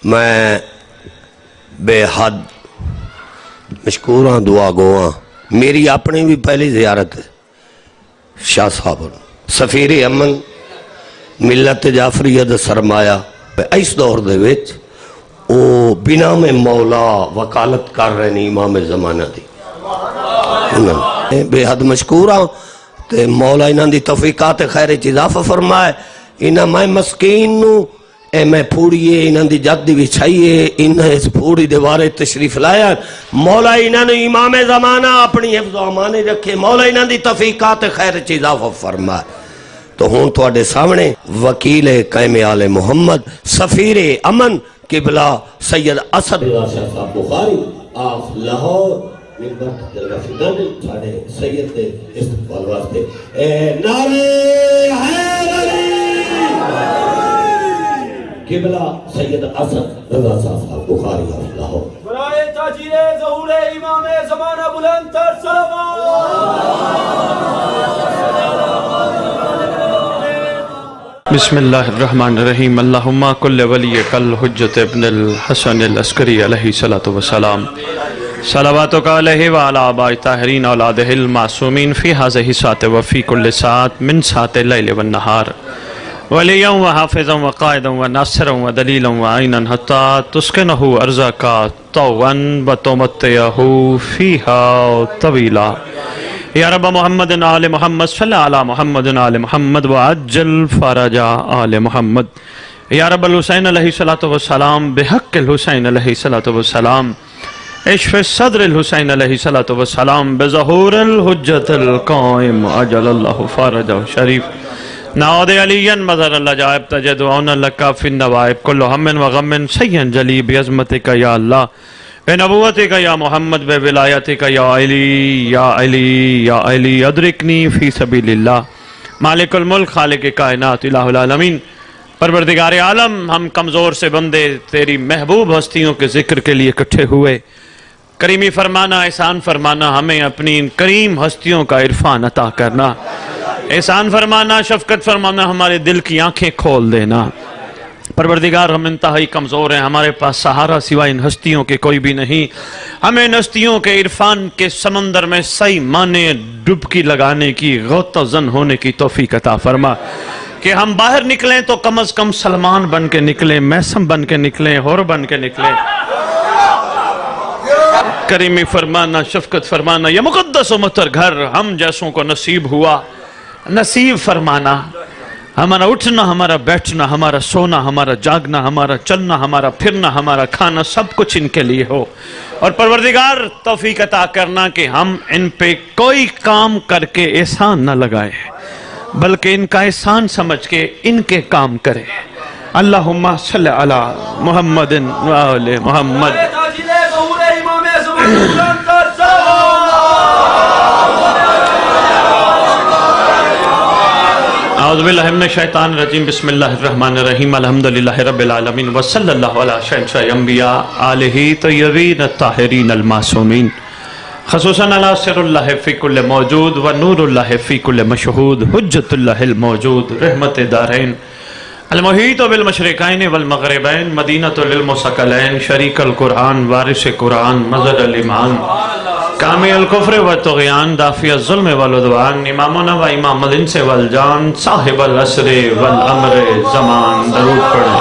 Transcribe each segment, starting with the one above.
میں بے حد مشکور ہاں، دعا گو ہاں۔ میری اپنی بھی پہلی زیارت ہے شاہ صاحب سفیر امن ملت جعفریہ دا سرمایہ اس دور دے وچ او بنا میں مولا وکالت کر رہے ہیں امام زمانہ دی بے حد مشکور ہاں تے مولا انہاں دی توفیقات خیر اضافہ فرمائے۔ انہاں میں مسکین نو اے میں پھوڑیے انہاں دی جد دی وچھائیے انہاں اس پھوڑی دے بارے تشریف لایا مولا انہاں نے امام زمانہ اپنی حفظ و امانے رکھے مولا انہاں دی توفیقات خیر اضافہ فرمائے۔ تو ہوں تواڈے سامنے وکیل قائم آل محمد سفیر امن قبلہ سید اسد شاہ صاحب بخاری آف لاہور ممبر جلوہ فدان تھاڑے سید دے استقبال واسطے نعرہ حیدری قبلہ سید اسد رضا صاحب بخاری آف لاہور برائے تاجیر ظہور امام زمانہ بلند تر بسم اللہ الرحمن الرحیم اللہم کل ولی کل حجت ابن الحسن العسکری علیہ السلام صلواتک علیہ وعلی آباء طاہرین اولادہ المعصومین فی ہذہ ساعت وفی کل ساعت من ساعت اللیل والنہار ولیاں وحافظاں وقائداں وناصراں ودلیلاں وعیناں حتی تسکنہ ارزاکا طوعاً وتمتعہ فیہا طویلا یا رب محمد آل محمد صلی علی محمد آل محمد وعجل فرج آل محمد یا رب الحسین علیہ السلام بحق الحسین علیہ السلام اشف صدر الحسین علیہ السلام بظہور الحجت القائم اجل اللہ فرجہ شریف نعود علیاً مظہر اللہ جائب تجدعون لکا فی النوائب کل ہم و غم سین جلی بعظمتک یا اللہ بے نبوتک یا محمد بے ولایتک یا علی یا علی یا علی ادرکنی فی سبیل اللہ مالک الملک خالق کائنات الہ العالمین پروردگار عالم ہم کمزور سے بندے تیری محبوب ہستیوں کے ذکر کے لیے اکٹھے ہوئے کریمی فرمانا احسان فرمانا ہمیں اپنی ان کریم ہستیوں کا عرفان عطا کرنا احسان فرمانا شفقت فرمانا ہمارے دل کی آنکھیں کھول دینا پروردگار ہم انتہائی کمزور ہیں ہمارے پاس سہارا سوائے ان ہستیوں کے کوئی بھی نہیں ہمیں ان ہستیوں کے عرفان کے سمندر میں صحیح معنی ڈبکی لگانے کی غوطہ زن ہونے کی توفیق عطا فرما کہ ہم باہر نکلیں تو کم از کم سلمان بن کے نکلیں میسم بن کے نکلیں ہور بن کے نکلیں کریمی فرمانا شفقت فرمانا یہ مقدس و مطہر گھر ہم جیسوں کو نصیب ہوا نصیب فرمانا ہمارا اٹھنا ہمارا بیٹھنا ہمارا سونا ہمارا جاگنا ہمارا چلنا ہمارا پھرنا ہمارا کھانا سب کچھ ان کے لیے ہو اور پروردگار توفیق عطا کرنا کہ ہم ان پہ کوئی کام کر کے احسان نہ لگائے بلکہ ان کا احسان سمجھ کے ان کے کام کرے اللہم صلی علی محمد و آل محمد اعوذ باللہ من الشیطان الرجیم بسم اللہ الرحمن الرحیم الحمدللہ رب العالمین وصلی اللہ علی شہنشاہ انبیاء آلہ طیبین الطاہرین المعصومین خصوصاً علی سر اللہ فی کل موجود و نور اللہ فی کل مشہود حجت اللہ الموجود رحمت دارین المحیط بالمشرقین والمغربین مدینۃ للمثقلین شریک القرآن وارث قرآن مظہر الایمان کامی الکفر و طغیان دافی الظلم والعدوان امامنا و امام الانس والجان صاحب العصر والامر زمان درود پڑھیں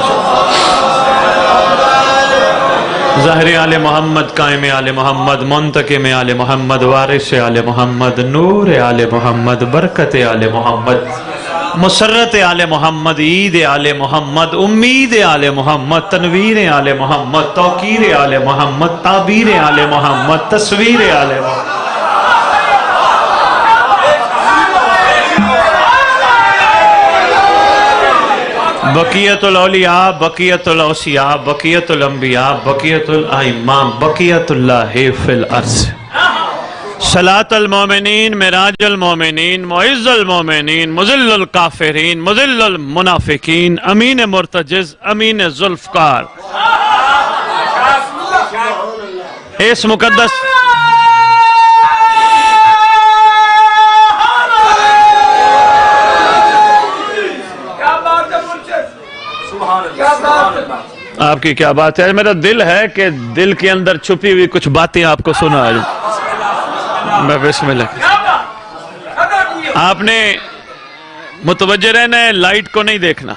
ظاہر آل محمد قائم آل محمد منتقم آل محمد وارث آل محمد نور آل محمد برکت آل محمد مسرت آل محمد عید آل محمد امید آل محمد تنویر آل محمد توقیر آل محمد تعبیر آل محمد تصویر آل محمد بقیت الاولیاء بقیت الاوصیاء بقیت الانبیاء بقیت الائمہ بقیت اللہ فی الارض صلاة المومنین معراج المومنین معز المومنین مذل الکافرین مذل المنافقین امین مرتجز امین ذوالفقار اس مقدس آپ کی کیا بات ہے، میرا دل ہے کہ دل کے اندر چھپی ہوئی کچھ باتیں آپ کو سنا میں بسم اللہ۔ آپ نے متوجہ رہنا ہے، لائٹ کو نہیں دیکھنا،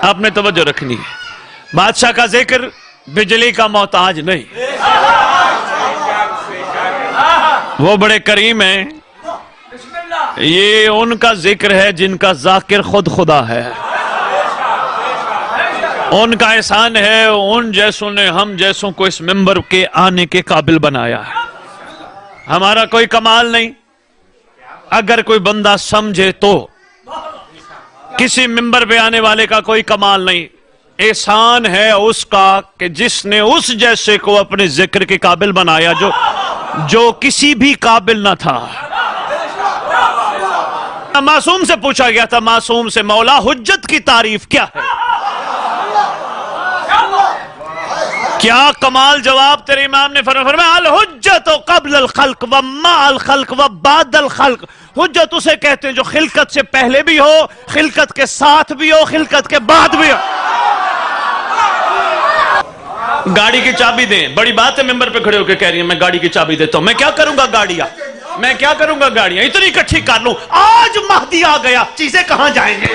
آپ نے توجہ رکھنی ہے۔ بادشاہ کا ذکر بجلی کا محتاج نہیں، وہ بڑے کریم ہیں، یہ ان کا ذکر ہے جن کا ذاکر خود خدا ہے، ان کا احسان ہے، ان جیسوں نے ہم جیسوں کو اس منبر کے آنے کے قابل بنایا ہے۔ ہمارا کوئی کمال نہیں، اگر کوئی بندہ سمجھے تو کسی منبر پہ آنے والے کا کوئی کمال نہیں، احسان ہے اس کا کہ جس نے اس جیسے کو اپنے ذکر کے قابل بنایا جو کسی بھی قابل نہ تھا۔ معصوم سے پوچھا گیا تھا، معصوم سے، مولا حجت کی تعریف کیا ہے؟ کیا کمال جواب تیرے امام نے فرمایا، الحجت قبل الخلق و مع الخلق و بعد الخلق۔ حجت اسے کہتے ہیں جو خلقت سے پہلے بھی ہو، خلقت کے ساتھ بھی ہو، خلقت کے بعد بھی ہو۔ گاڑی کی چابی دیں، بڑی بات ہے ممبر پہ کھڑے ہو کے کہہ رہی ہیں میں گاڑی کی چابی دیتا ہوں، میں کیا کروں گا گاڑیاں، میں کیا کروں گا گاڑیاں، اتنی اکٹھی کر لوں، آج مہدی آ گیا، چیزیں کہاں جائیں گے؟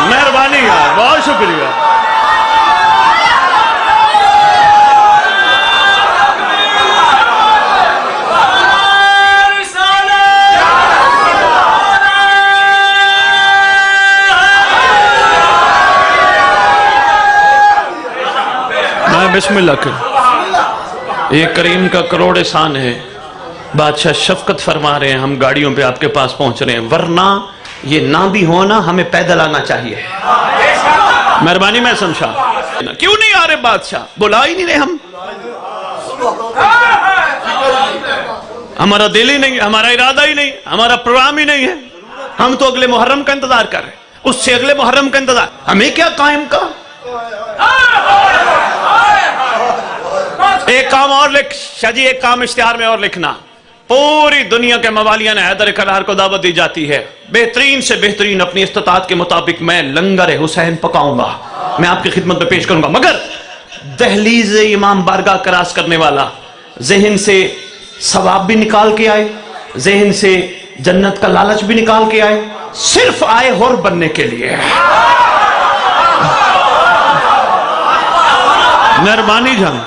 مہربانی ہے، بہت شکریہ۔ بسم اللہ کریں، یہ کریم کا کروڑ احسان ہے، بادشاہ شفقت فرما رہے ہیں، ہم گاڑیوں پہ آپ کے پاس پہنچ رہے ہیں، ورنہ یہ نہ بھی ہونا ہمیں پیدل آنا چاہیے۔ مہربانی میں سمجھا، کیوں نہیں آ رہے بادشاہ، بلا ہی نہیں رہے ہم، ہمارا دل ہی نہیں، ہمارا ارادہ ہی نہیں، ہمارا پروگرام ہی نہیں ہے، ہم تو اگلے محرم کا انتظار کر رہے ہیں، اس سے اگلے محرم کا انتظار، ہمیں کیا قائم کا؟ ایک کام اور لکھ شاہ جی، ایک کام اشتہار میں اور لکھنا، پوری دنیا کے موالیان حیدر کرار کو دعوت دی جاتی ہے، بہترین سے بہترین اپنی استطاعت کے مطابق میں لنگر حسین پکاؤں گا، میں آپ کی خدمت میں پیش کروں گا، مگر دہلیز امام بارگاہ کراس کرنے والا ذہن سے ثواب بھی نکال کے آئے، ذہن سے جنت کا لالچ بھی نکال کے آئے، صرف آئے حر بننے کے لیے۔ مہربانی جان،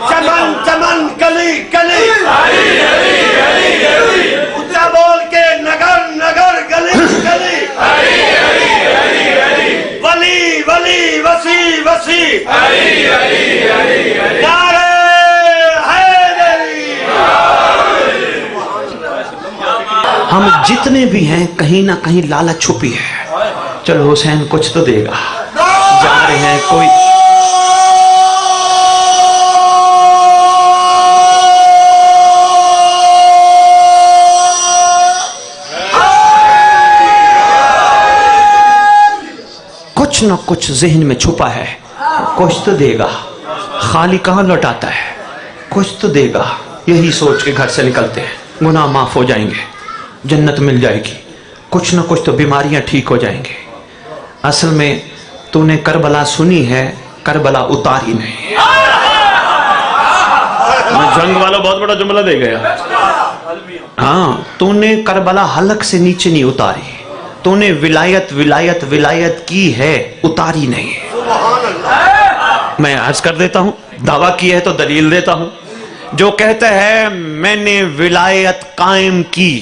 چمن چمن گلی گلی اونچا بول کے نگر نگر گلی گلی، ولی ولی وسیع وسیع، نعرہ حیدری۔ ہم جتنے بھی ہیں کہیں نہ کہیں لالچ چھپی ہے، چلو حسین کچھ تو دے گا، جا رہے ہیں کوئی کچھ نہ کچھ ذہن میں چھپا ہے، کچھ تو دے گا، خالی کہاں لوٹاتا ہے، کچھ تو دے گا، یہی سوچ کے گھر سے نکلتے ہیں، گناہ معاف ہو جائیں گے، جنت مل جائے گی، کچھ نہ کچھ تو بیماریاں ٹھیک ہو جائیں گے۔ اصل میں تو نے کربلا سنی ہے، کربلا اتاری نہیں۔ میں جنگ والا بہت بڑا جملہ دے گیا، ہاں تو نے کربلا حلق سے نیچے نہیں اتاری، تو نے ولایت ولایت ولایت کی ہے، اتاری نہیں۔ میں عرض کر دیتا ہوں، دعویٰ کی ہے تو دلیل دیتا ہوں، جو کہتا ہے میں نے ولایت قائم کی،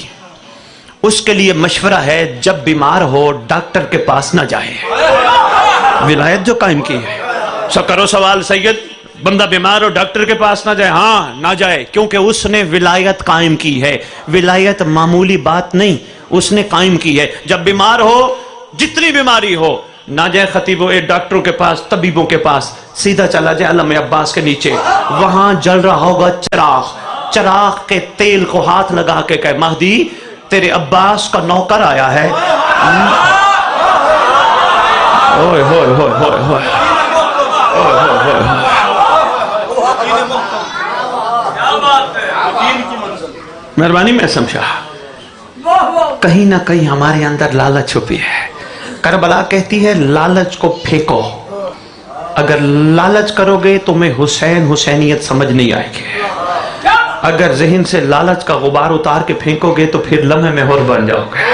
اس کے لیے مشورہ ہے جب بیمار ہو ڈاکٹر کے پاس نہ جائے۔ ولایت جو قائم کی ہے، کرو سوال سید، بندہ بیمار ہو ڈاکٹر کے پاس نہ جائے، ہاں نہ جائے، کیونکہ اس نے ولایت قائم کی ہے، ولایت معمولی بات نہیں، اس نے قائم کی ہے، جب بیمار ہو، جتنی بیماری ہو، نہ جائے خطیبوں ڈاکٹروں کے پاس، طبیبوں کے پاس، سیدھا چلا جائے علم عباس کے نیچے، وہاں جل رہا ہوگا چراغ، چراغ کے تیل کو ہاتھ لگا کے کہے مہدی تیرے عباس کا نوکر آیا ہے۔ اوئے ہوئے ہوئے ہوئے ہوئے مہربانی میں سمجھا، کہیں نہ کہیں ہمارے اندر لالچ چھپی ہے، کربلا کہتی ہے لالچ کو پھینکو، اگر لالچ کرو گے تمہیں حسین حسینیت سمجھ نہیں آئے گی، اگر ذہن سے لالچ کا غبار اتار کے پھینکو گے تو پھر لمحے میں ہور بن جاؤ گے۔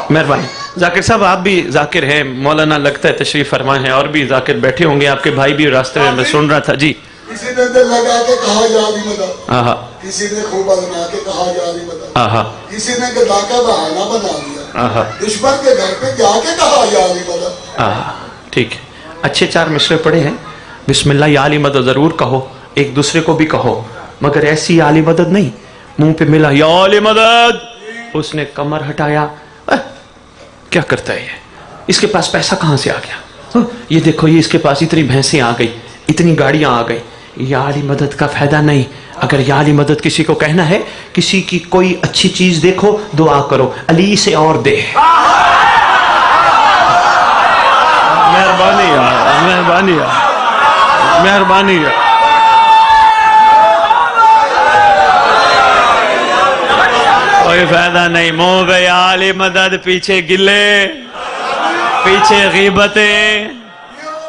مہربانی ذاکر صاحب، آپ بھی ذاکر ہیں، مولانا لگتا ہے تشریف فرما ہے، اور بھی ذاکر بیٹھے ہوں گے، آپ کے بھائی بھی راستے میں سن رہا تھا جی۔ کسی نے دل لگا کے کہا یا علی مدد، کسی نے خوب آزما کے کہا یا علی مدد، کسی نے گدا کا بہانہ بنا لیا، دشمن کے گھر پہ جا کے کہا یا علی مدد۔ ٹھیک ہے، اچھے 4 مصرے پڑھے ہیں، بسم اللہ یا علی مدد ضرور کہو، ایک دوسرے کو بھی کہو، مگر ایسی یا علی مدد نہیں، منہ پہ ملا یا علی مدد، اس نے کمر ہٹایا، کیا کرتا ہے یہ، اس کے پاس پیسہ کہاں سے آ گیا، یہ دیکھو یہ اس کے پاس اتنی بھینسیں آ گئی، اتنی گاڑیاں آ گئی، یا علی مدد کا فائدہ نہیں۔ اگر یا علی مدد کسی کو کہنا ہے، کسی کی کوئی اچھی چیز دیکھو دعا کرو علی سے اور دے۔ مہربانی یار، مہربانی یار، مہربانی یار۔ کوئی فائدہ نہیں، منہ پہ یا علی مدد، پیچھے گلے، پیچھے غیبتیں،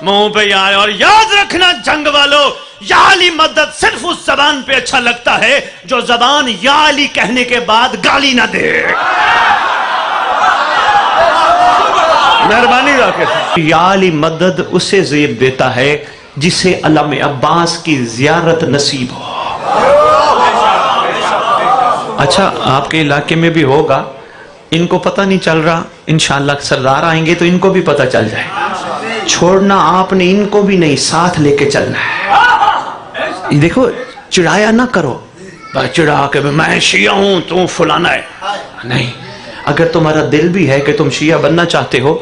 منہ پہ یا، اور یاد رکھنا جنگ والو، یا علی مدد صرف اس زبان پہ اچھا لگتا ہے جو زبان یا علی کہنے کے بعد گالی نہ دے۔ مہربانی رکھے، یا علی مدد اسے زیب دیتا ہے جسے علم عباس کی زیارت نصیب ہو۔ اچھا آپ کے علاقے میں بھی ہوگا، ان کو پتہ نہیں چل رہا، انشاءاللہ سردار آئیں گے تو ان کو بھی پتہ چل جائے، چھوڑنا آپ نے ان کو بھی نہیں، ساتھ لے کے چلنا ہے۔ دیکھو چڑھایا نہ کرو، چڑھا کہ میں شیعہ ہوں تو فلانا ہے، نہیں، اگر تمہارا دل بھی ہے کہ تم شیعہ بننا چاہتے ہو،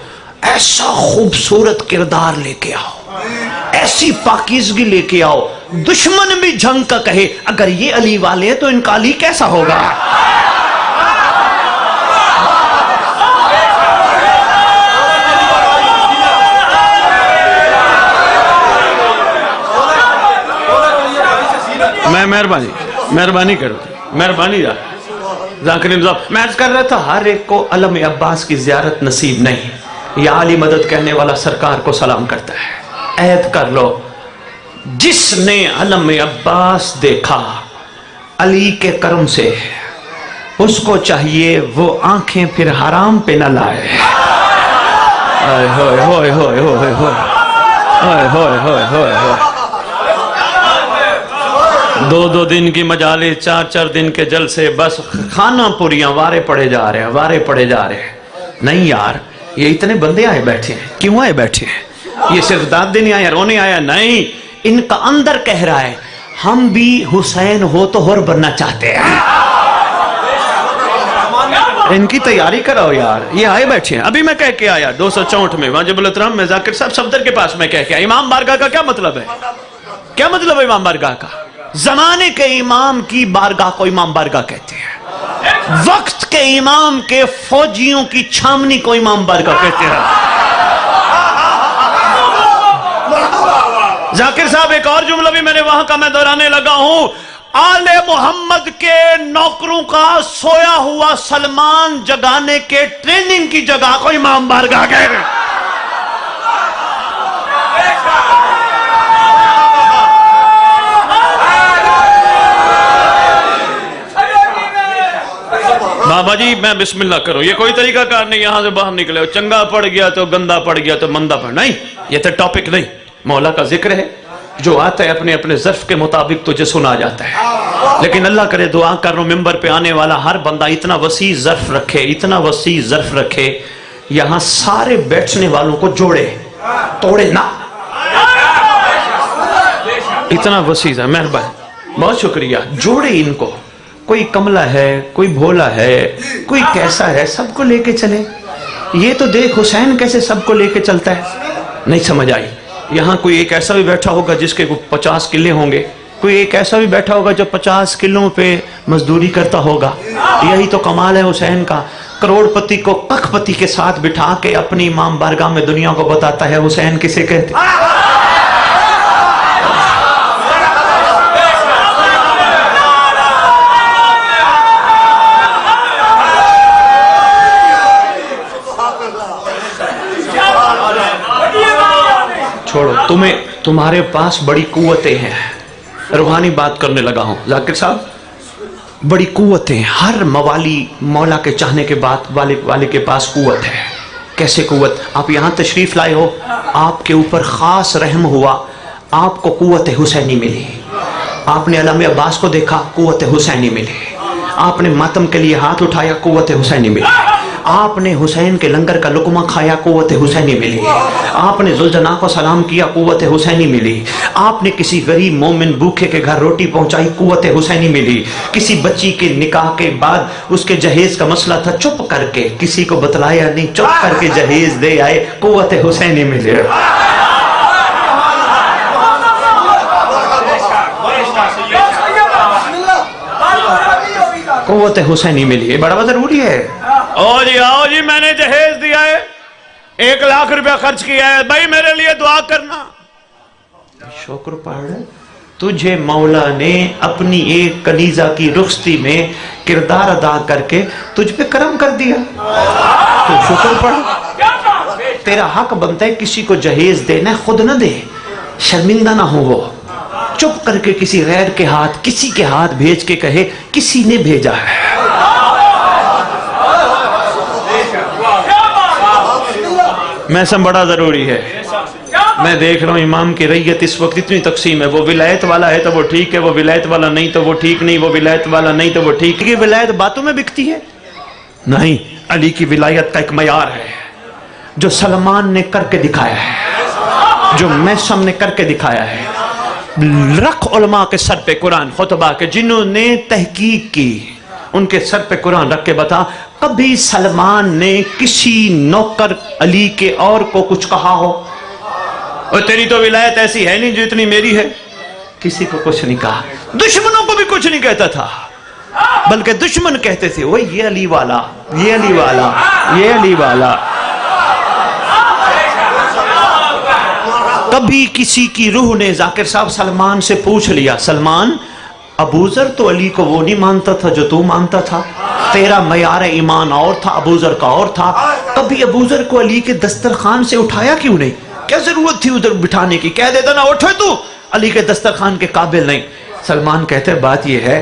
ایسا خوبصورت کردار لے کے آؤ، ایسی پاکیزگی لے کے آؤ، دشمن بھی جھنگ کا کہے اگر یہ علی والے ہیں تو ان کا علی کیسا ہوگا۔ میں مہربانی کرو، مہربانی ذاکر نظام، میں عرض کر رہا تھا ہر ایک کو علم عباس کی زیارت نصیب نہیں، یا علی مدد کہنے والا سرکار کو سلام کرتا ہے۔ عہد کر لو، جس نے علم عباس دیکھا علی کے کرم سے، اس کو چاہیے وہ آنکھیں پھر حرام پہ نہ لائے۔ ہوئے ہوئے ہوئے ہوئے ہوئے ہوئے ہوئے ہوئے ہوئے ہوئے، 2 دن کی مجالس، 4 دن کے جلسے، بس کھانا پوریاں، وارے پڑے جا رہے ہیں، وارے پڑے جا رہے ہیں۔ نہیں یار، یہ اتنے بندے آئے بیٹھے ہیں، کیوں آئے بیٹھے ہیں؟ یہ صرف داد دینے آیا، رونے آیا نہیں، ان کا اندر کہہ رہا ہے ہم بھی حسین ہو تو ہور بننا چاہتے ہیں۔ ان کی تیاری کراؤ یار، یہ آئے بیٹھے ہیں۔ ابھی میں کہہ کے آیا 264 میں واجب الاحترام میں ذاکر صاحب صفدر کے پاس میں کہہ کے آیا، امام بارگاہ کا کیا مطلب ہے؟ کیا مطلب ہے امام بارگاہ کا؟ زمانے کے امام کی بارگاہ کو امام بارگاہ کہتے ہیں، وقت کے امام کے فوجیوں کی چھامنی کو امام بارگاہ کہتے ہیں۔ ذاکر صاحب ایک اور جملہ بھی میں نے وہاں کا میں دہرانے لگا ہوں، آل محمد کے نوکروں کا سویا ہوا سلمان جگانے کے ٹریننگ کی جگہ کو امام بارگاہ کہتے ہیں۔ بابا جی میں بسم اللہ کرو، یہ کوئی طریقہ کار نہیں یہاں سے باہر نکلے، چنگا پڑ گیا تو گندا پڑ گیا تو مندہ پڑ، نہیں، یہ تو ٹاپک نہیں، مولا کا ذکر ہے، جو آتا ہے اپنے اپنے ظرف کے مطابق تجھے سنا جاتا ہے، لیکن اللہ کرے دعا کر رہا ہوں ممبر پہ آنے والا ہر بندہ اتنا وسیع ظرف رکھے، اتنا وسیع ظرف رکھے، یہاں سارے بیٹھنے والوں کو جوڑے، توڑے نہ، اتنا وسیع ہے، مہربانی، بہت شکریہ، جوڑے ان کو، کوئی کملا ہے، کوئی بھولا ہے، کوئی کیسا ہے، سب کو لے کے چلے۔ یہ تو دیکھ حسین کیسے سب کو لے کے چلتا ہے، نہیں سمجھ آئی۔ یہاں کوئی ایک ایسا بھی بیٹھا ہوگا جس کے 50 قلعے ہوں گے، کوئی ایک ایسا بھی بیٹھا ہوگا جو 50 قلعوں پہ مزدوری کرتا ہوگا، یہی تو کمال ہے حسین کا۔ کروڑ پتی کو کخ پتی کے ساتھ بٹھا کے اپنی امام بارگاہ میں دنیا کو بتاتا ہے حسین کسے کہتے ہیں۔ چھوڑو، تمہارے پاس بڑی قوتیں ہیں. روحانی بات کرنے لگا ہوں ذاکر صاحب. بڑی قوتیں، ہر موالی مولا کے چاہنے کے بعد والے کے پاس قوت ہے. کیسے قوت؟ آپ یہاں تشریف لائے ہو، آپ کے اوپر خاص رحم ہوا، آپ کو قوت حسینی ملی. آپ نے علامہ عباس کو دیکھا، قوت حسینی ملی. آپ نے ماتم کے لیے ہاتھ اٹھایا، قوت حسینی ملی. آپ نے حسین کے لنگر کا لقمہ کھایا، قوت حسینی ملی. آپ نے ذوالجناح کو سلام کیا، قوت حسینی ملی. آپ نے کسی غریب مومن بھوکے کے گھر روٹی پہنچائی، قوت حسینی ملی. کسی بچی کے نکاح کے بعد اس کے جہیز کا مسئلہ تھا، چپ کر کے، کسی کو بتلایا نہیں، چپ کر کے جہیز دے آئے، قوت حسینی ملی. قوت حسینی ملی. یہ بڑا ضروری ہے. آؤ جی میں نے جہیز دیا ہے، 1 لاکھ روپیہ خرچ کیا ہے، بھائی میرے لیے دعا کرنا. شکر پڑھ، تجھے مولا نے اپنی ایک کنیزہ کی رخصتی میں کردار ادا کر کے تجھ پہ کرم کر دیا. تو شکر پڑھ. تیرا حق بنتا ہے کسی کو جہیز دینا، خود نہ دے، شرمندہ نہ ہو. وہ چپ کر کے کسی غیر کے ہاتھ، کسی کے ہاتھ بھیج کے کہے کسی نے بھیجا ہے. محسن بڑا ضروری ہے. میں دیکھ رہا ہوں امام کی ریت اس وقت اتنی تقسیم ہے. وہ ولایت والا ہے تو وہ ٹھیک ہے، وہ ولایت والا نہیں تو وہ ٹھیک نہیں، وہ ولایت والا نہیں تو وہ ٹھیک. یہ ولایت باتوں میں بکتی ہے نہیں. علی کی ولایت کا ایک معیار ہے جو سلمان نے کر کے دکھایا ہے، جو محسن نے کر کے دکھایا ہے. رکھ علماء کے سر پہ قرآن خطبہ کے، جنہوں نے تحقیق کی ان کے سر پہ قرآن رکھ کے بتا، کبھی سلمان نے کسی نوکر علی کے اور کو کچھ کہا ہو؟ اور تیری تو ولایت ایسی ہے نہیں جو اتنی میری ہے. کسی کو کچھ نہیں کہا. دشمنوں کو بھی کچھ نہیں کہتا تھا، بلکہ دشمن کہتے تھے وہ یہ علی والا، یہ علی والا، یہ علی والا. کبھی کسی کی روح نے ذاکر صاحب سلمان سے پوچھ لیا، سلمان ابوذر تو علی کو وہ نہیں مانتا تھا جو تو مانتا تھا، تیرا معیار ایمان اور تھا، ابوذر کا اور تھا. کبھی ابوذر کو علی کے دسترخوان سے اٹھایا کیوں نہیں؟ کیا ضرورت تھی ادھر بٹھانے کی؟ کہہ دیتا نا اٹھے تو علی کے دسترخوان کے قابل نہیں. سلمان کہتے بات یہ ہے،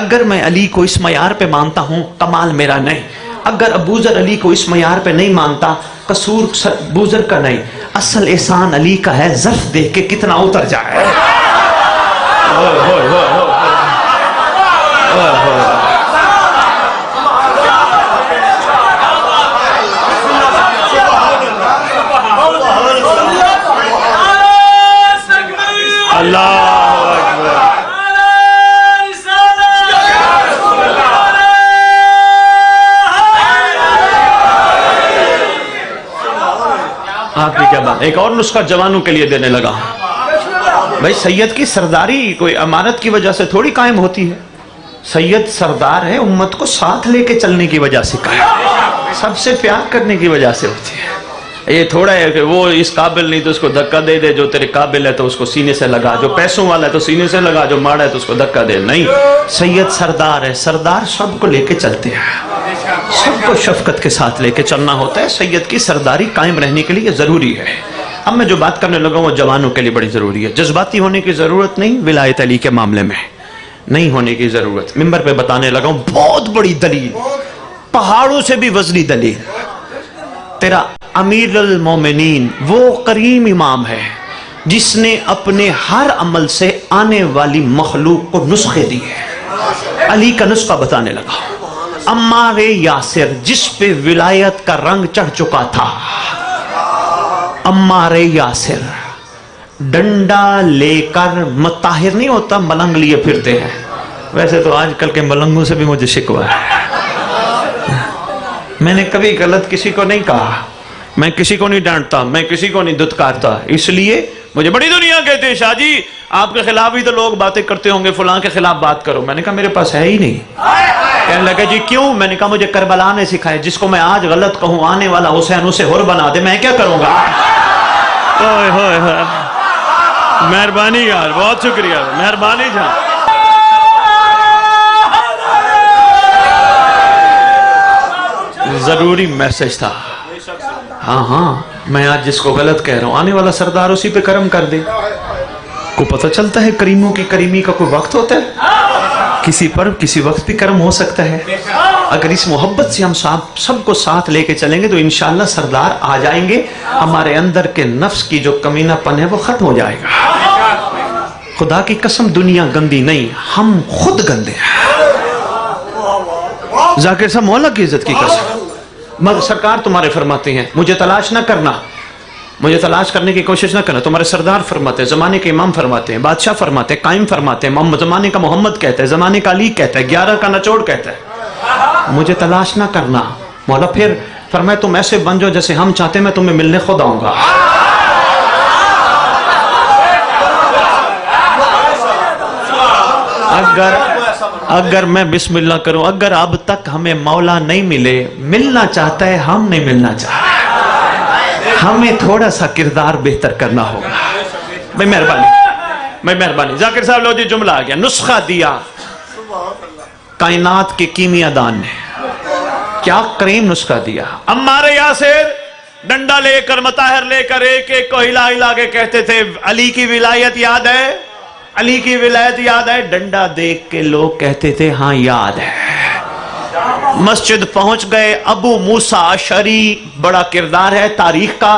اگر میں علی کو اس معیار پہ مانتا ہوں کمال میرا نہیں، اگر ابوذر علی کو اس معیار پہ نہیں مانتا قصور ابوذر کا نہیں، اصل احسان علی کا ہے. ظرف دیکھ کے کتنا اتر جائے. اللہ اکبر. آپ کی کیا بات. ایک اور نسخہ جوانوں کے لیے دینے لگا. بھائی سید کی سرداری کوئی امانت کی وجہ سے تھوڑی قائم ہوتی ہے. سید سردار ہے، امت کو ساتھ لے کے چلنے کی وجہ سے قائم، سب سے پیار کرنے کی وجہ سے ہوتی ہے. یہ تھوڑا ہے کہ وہ اس قابل نہیں تو اس کو دھکا دے دے، جو تیرے قابل ہے تو اس کو سینے سے لگا، جو پیسوں والا ہے تو سینے سے لگا، جو ماڑا ہے تو اس کو دھکا دے. نہیں، سید سردار ہے. سردار سب کو لے کے چلتے ہیں، سب کو شفقت کے ساتھ لے کے چلنا ہوتا ہے. سید کی سرداری قائم رہنے کے لیے ضروری ہے. اب میں جو بات کرنے لگا وہ جوانوں کے لیے بڑی ضروری ہے. جذباتی ہونے کی ضرورت نہیں ولایت علی کے معاملے میں، نہیں ہونے کی ضرورت. ممبر پہ بتانے لگا ہوں بہت بڑی دلیل، پہاڑوں سے بھی وزنی دلیل. تیرا امیر المومنین وہ کریم امام ہے جس نے اپنے ہر عمل سے آنے والی مخلوق کو نسخے دیے. علی کا نسخہ بتانے لگا. عمار یاسر جس پہ ولایت کا رنگ چڑھ چکا تھا، عمار یاسر ڈنڈا لے کر مطاہر نہیں ہوتا، ملنگ لیے پھرتے ہیں. ویسے تو آج کل کے ملنگوں سے بھی مجھے شکوہ ہے. میں نے کبھی غلط کسی کو نہیں کہا، میں کسی کو نہیں ڈانٹتا، میں کسی کو نہیں دھتکارتا. اس لیے مجھے بڑی دنیا کہتے ہیں شاہ جی آپ کے خلاف ہی تو لوگ باتیں کرتے ہوں گے، فلاں کے خلاف بات کرو. میں نے کہا میرے پاس ہے ہی نہیں. کہنے لگا جی کیوں؟ میں نے کہا مجھے کربلا نے سکھائے، جس کو میں آج غلط کہوں آنے والا حسین اسے ہور بنا دے، میں کیا کروں گا. مہربانی یار، بہت شکریہ، مہربانی جان. ضروری میسج تھا. ہاں ہاں میں آج جس کو غلط کہہ رہا ہوں آنے والا سردار اسی پہ کرم کر دے. کو پتہ چلتا ہے کریموں کی کریمی کا کوئی وقت ہوتا ہے؟ کسی پر کسی وقت بھی کرم ہو سکتا ہے. اگر اس محبت سے ہم سب کو ساتھ لے کے چلیں گے تو انشاءاللہ سردار آ جائیں گے. ہمارے اندر کے نفس کی جو کمینہ پن ہے وہ ختم ہو جائے گا. خدا کی قسم دنیا گندی نہیں، ہم خود گندے ہیں. ذاکر صاحب مولا کی عزت کی قسم مگر سرکار تمہارے فرماتے ہیں مجھے تلاش نہ کرنا، مجھے تلاش کرنے کی کوشش نہ کرنا. تمہارے سردار فرماتے ہیں، زمانے کے امام فرماتے ہیں، بادشاہ فرماتے ہیں، قائم فرماتے ہیں، زمانے کا محمد کہتا ہے، زمانے کا علی کہتا ہے، 11 کا نچوڑ کہتا ہے، مجھے تلاش نہ کرنا. مولا پھر فرمایا تم ایسے بن جاؤ جیسے ہم چاہتے ہیں، میں تمہیں ملنے خود آؤں گا. اگر میں بسم اللہ کروں، اگر اب تک ہمیں مولا نہیں ملے، ملنا چاہتا ہے، ہم نہیں ملنا چاہتے، ہمیں تھوڑا سا کردار بہتر کرنا ہوگا. بھائی مہربانی ذاکر صاحب لو جی جملہ آ گیا. نسخہ دیا کائنات کے کیمیا دان نے، کیا کریم نسخہ دیا. عمار یاسر ڈنڈا لے کر مطاہر لے کر ایک ایک کو ہلا ہلا کے کہتے تھے علی کی ولایت یاد ہے، علی کی ولایت یاد ہے. ڈنڈا دیکھ کے لوگ کہتے تھے ہاں یاد ہے. مسجد پہنچ گئے، ابو موسیٰ اشعری بڑا کردار ہے تاریخ کا،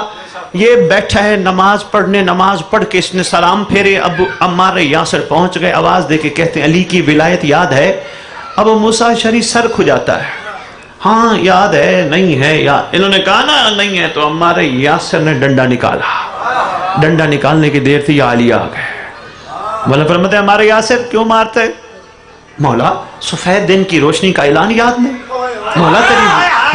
یہ بیٹھا ہے نماز پڑھنے، نماز پڑھ کے اس نے سلام پھیرے. ابو عمار یاسر پہنچ گئے، آواز دے کے کہتے ہیں علی کی ولایت یاد ہے. ابو موسیٰ اشعری سر کھجاتا ہے، ہاں یاد ہے، نہیں ہے یاد. انہوں نے کہا نا نہیں ہے، تو عمار یاسر نے ڈنڈا نکالا. ڈنڈا نکالنے کی دیر تھی، یا علی آ گئے. مولا فرماتے ہیں ہمارے یاسر کیوں مارتے؟ مولا سفید دن کی روشنی کا اعلان یاد نہیں؟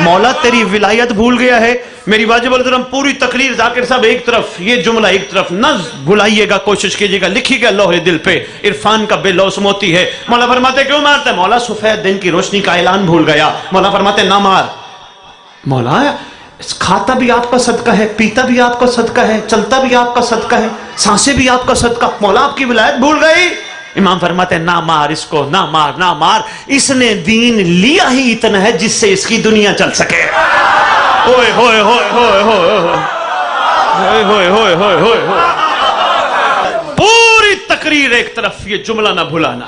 مولا تیری ولایت بھول گیا ہے. میری واجب الکرم پوری تقریر ذاکر صاحب ایک طرف، یہ جملہ ایک طرف، نہ بھلائیے گا، کوشش کیجیے گا، لکھی گا لوح دل پہ. عرفان کا بے لوث موتی ہے. مولا فرماتے کیوں مارتے؟ مولا سفید دن کی روشنی کا اعلان بھول گیا. مولا فرماتے نہ مار. مولا کھاتا بھی آپ کا صدقہ ہے، پیتا بھی آپ کا صدقہ ہے، چلتا بھی آپ کا صدقہ ہے، سانسیں بھی آپ کا صدقہ. مولا آپ کی ولایت بھول گئی. امام فرماتے ہیں نہ مار اس کو، نہ مار، نہ مار. اس نے دین لیا ہی اتنا ہے جس سے اس کی دنیا چل سکے. ہوئے ہوئے ہوئے ہوئے ہوئے ہوئے ہوئے ہوئے ہوئے ہوئے. پوری تقریر ایک طرف، یہ جملہ نہ بھلانا،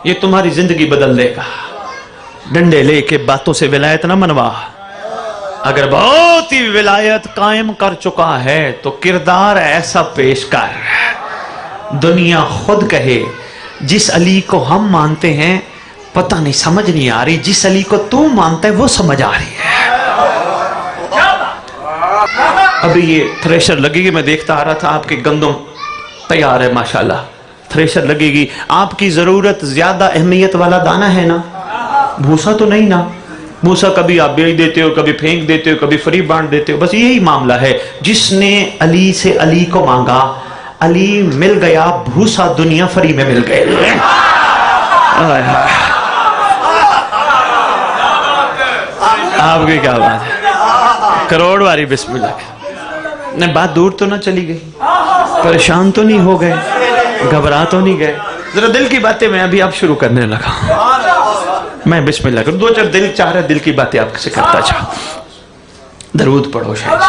یہ تمہاری زندگی بدل دے گا. ڈنڈے لے کے باتوں سے ولایت نہ منوا. اگر بہت ہی ولایت قائم کر چکا ہے تو کردار ایسا پیش کر دنیا خود کہے جس علی کو ہم مانتے ہیں پتہ نہیں سمجھ نہیں آ رہی، جس علی کو تو مانتا ہے وہ سمجھ آ رہی ہے. ابھی یہ تھریشر لگے گی، میں دیکھتا آ رہا تھا آپ کے گندم تیار ہے ماشاءاللہ. تھریشر لگے گی. آپ کی ضرورت زیادہ اہمیت والا دانا ہے نا، بھوسا تو نہیں نا. بھوسا کبھی آپ بیچ دیتے ہو، کبھی پھینک دیتے ہو، کبھی فری بانٹ دیتے ہو. بس یہی معاملہ ہے. جس نے علی سے علی کو مانگا، علی مل گیا، بھوسا دنیا فری میں مل گئے. آپ کی کیا بات ہے، کروڑ واری بسم اللہ. نہیں بات دور تو نہ چلی گئی، پریشان تو نہیں ہو گئے، گھبرا تو نہیں گئے. ذرا دل کی باتیں میں ابھی اب شروع کرنے لگا. میں بسم اللہ کروں، دو چار دل چاہ رہے دل کی باتیں آپ سے کرتا جاؤں. درود پڑھو شاید.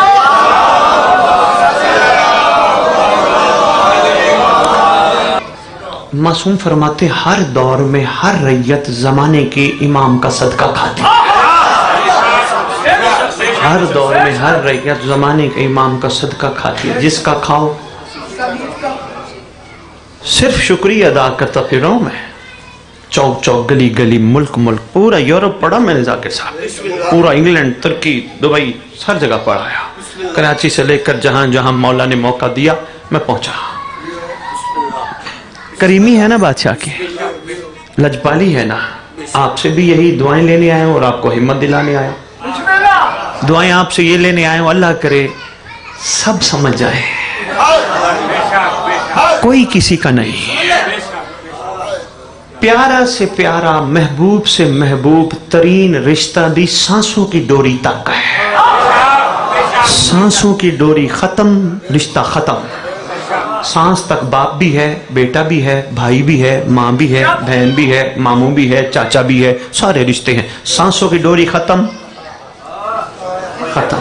معصوم فرماتے ہر دور میں ہر ریت زمانے کے امام کا صدقہ کھاتی. ہر دور میں ہر ریت زمانے کے امام کا صدقہ کھاتی ہے. جس کا کھاؤ صرف شکریہ ادا کرتا پھروں میں. چوک چوک، گلی گلی، ملک ملک، پورا یورپ پڑھا میں نے ذاکر صاحب، پورا انگلینڈ، ترکی، دبئی، ہر جگہ پڑھایا. کراچی سے لے کر جہاں جہاں مولا نے موقع دیا میں پہنچا. کریمی ہے نا بادشاہ کی، لجپالی ہے نا. آپ سے بھی یہی دعائیں لینے آئے ہوں اور آپ کو ہمت دلانے آئے ہوں. دعائیں آپ سے یہ لینے آئے ہوں اللہ کرے سب سمجھ جائیں، کوئی کسی کا نہیں. پیارا سے پیارا، محبوب سے محبوب ترین رشتہ بھی سانسوں کی ڈوری تک ہے. سانسوں کی ڈوری ختم، رشتہ ختم. سانس تک باپ بھی ہے، بیٹا بھی ہے، بھائی بھی ہے، ماں بھی ہے، بہن بھی ہے، ماموں بھی ہے، چاچا بھی ہے، سارے رشتے ہیں. سانسوں کی ڈوری ختم، ختم.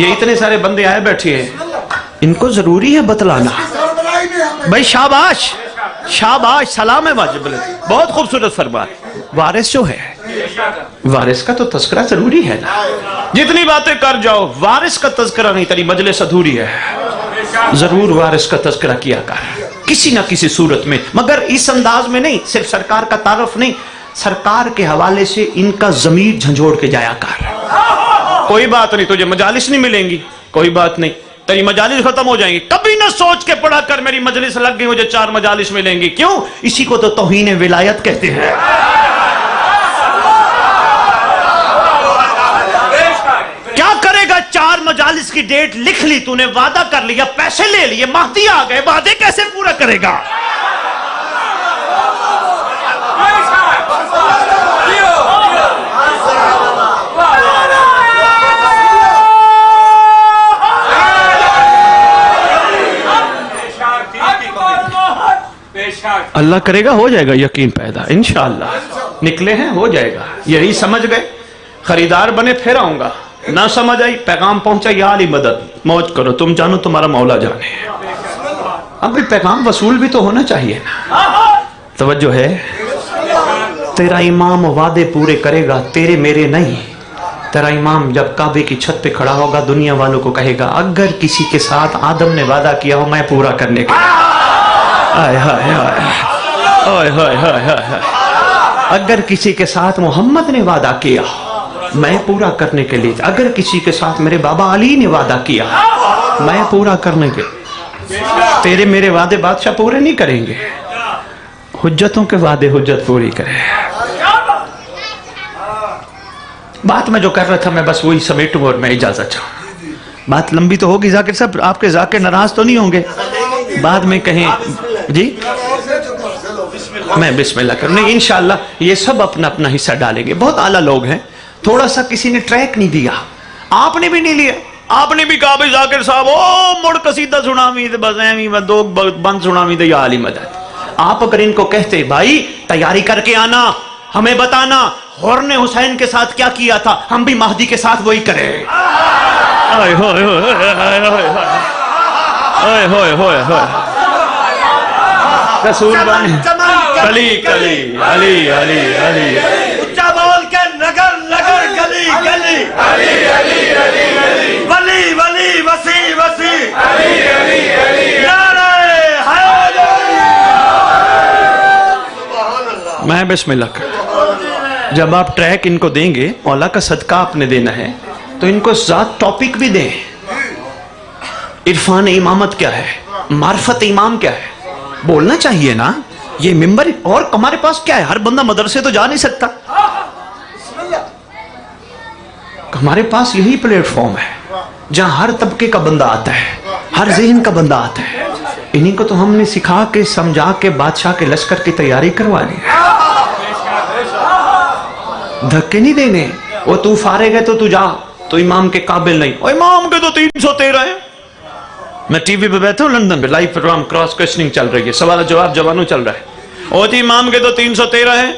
یہ اتنے سارے بندے آئے بیٹھے ہیں، ان کو ضروری ہے بتلانا. سربراہی نے ہمیں بھائی شاباش شاباش، سلام ہے واجب العزت، بہت خوبصورت فرمان. وارث جو ہے، وارث کا تو تذکرہ ضروری ہے نا. جتنی باتیں کر جاؤ، وارث کا تذکرہ نہیں، تیری مجلس ادھوری ہے. ضرور وارث کا تذکرہ کیا کر کسی نہ کسی صورت میں، مگر اس انداز میں نہیں، صرف سرکار کا تعارف نہیں، سرکار کے حوالے سے ان کا ضمیر جھنجھوڑ کے جایا کر. کوئی بات نہیں، تجھے مجالس نہیں ملیں گی، کوئی بات نہیں، تیری مجالس ختم ہو جائیں گی. کبھی نہ سوچ کے پڑھا کر میری مجلس لگ گئی، مجھے 4 مجالس ملیں گی. کیوں؟ اسی کو تو توہین ولایت کہتے ہیں. کیا کرے گا؟ 4 مجالس کی ڈیٹ لکھ لی تو نے، وعدہ کر لیا، پیسے لے لیے، مہدی آ گئے، وعدے کیسے پورا کرے گا؟ اللہ کرے گا ہو جائے گا، یقین پیدا انشاءاللہ. نکلے ہیں ہو جائے گا. یہی سمجھ گئے، خریدار بنے پھر آؤں گا. نہ سمجھ آئی، پیغام پہنچا، یا علی مدد، موج کرو، تم جانو تمہارا مولا جانے. اب بھی پیغام وصول بھی تو ہونا چاہیے نا. توجہ ہے؟ تیرا امام وعدے پورے کرے گا، تیرے میرے نہیں. تیرا امام جب کعبے کی چھت پہ کھڑا ہوگا، دنیا والوں کو کہے گا اگر کسی کے ساتھ آدم نے وعدہ کیا ہو میں پورا کرنے کا. آئے ہائے ہائے ہائے ہائے ہائے. اگر کسی کے ساتھ محمد نے وعدہ کیا میں پورا کرنے کے لیے، اگر کسی کے ساتھ میرے بابا علی نے وعدہ کیا میں پورا کرنے کے. تیرے میرے وعدے بادشاہ پورے نہیں کریں گے، حجتوں کے وعدے حجت پوری کرے. بات میں جو کر رہا تھا میں بس وہی سمیٹوں اور میں اجازت چاہوں. بات لمبی تو ہوگی، ذاکر صاحب آپ کے ذاکر ناراض تو نہیں ہوں گے بعد میں کہیں جی میں بسم اللہ کروں. نہیں انشاءاللہ یہ سب اپنا اپنا حصہ ڈالیں گے. بہت اعلیٰ لوگ ہیں، تھوڑا سا کسی نے ٹریک نہیں دیا، آپ نے بھی نہیں لیا. آپ نے بھی کہا بھائی ذاکر صاحب او مڑ قصیدہ سناویں تے بس ایویں میں 2 بند سناویں تے یا علی مدد. آپ اگر ان کو کہتے بھائی تیاری کر کے آنا، ہمیں بتانا حور نے حسین کے ساتھ کیا کیا تھا، ہم بھی مہدی کے ساتھ وہی کریں. آئے ہوئے ہوئے ہوئے ہوئے ہوئے ہوئے رسول بانی کلی کلی علی علی علی اچھا بول کے نگر نگر گلی گلی علی علی علی علی ولی ولی وسیع وسیع علی علی علی نعرہ حیدری. میں بسم اللہ کر. جب آپ ٹریک ان کو دیں گے، مولا کا صدقہ آپ نے دینا ہے، تو ان کو ذات ٹاپک بھی دیں. عرفان امامت کیا ہے، معرفت امام کیا ہے، بولنا چاہیے نا. یہ ممبر اور ہمارے پاس کیا ہے، ہر بندہ مدرسے تو جا نہیں سکتا. ہمارے پاس یہی پلیٹ فارم ہے جہاں ہر طبقے کا بندہ آتا ہے، ہر ذہن کا بندہ آتا ہے. انہیں کو تو ہم نے سکھا کے سمجھا کے بادشاہ کے لشکر کی تیاری کروانی ہے. دھکے نہیں دینے. وہ تو فارغ ہے تو جا، تو امام کے قابل نہیں. اور امام کے تو 313 ہیں. میں ٹی وی پہ بیٹھا ہوں لندن پہ، لائیو پروگرام کراس کوئسچننگ چل رہی ہے، سوال جواب جوانوں چل رہا ہے. اور جی امام کے تو 313 ہیں،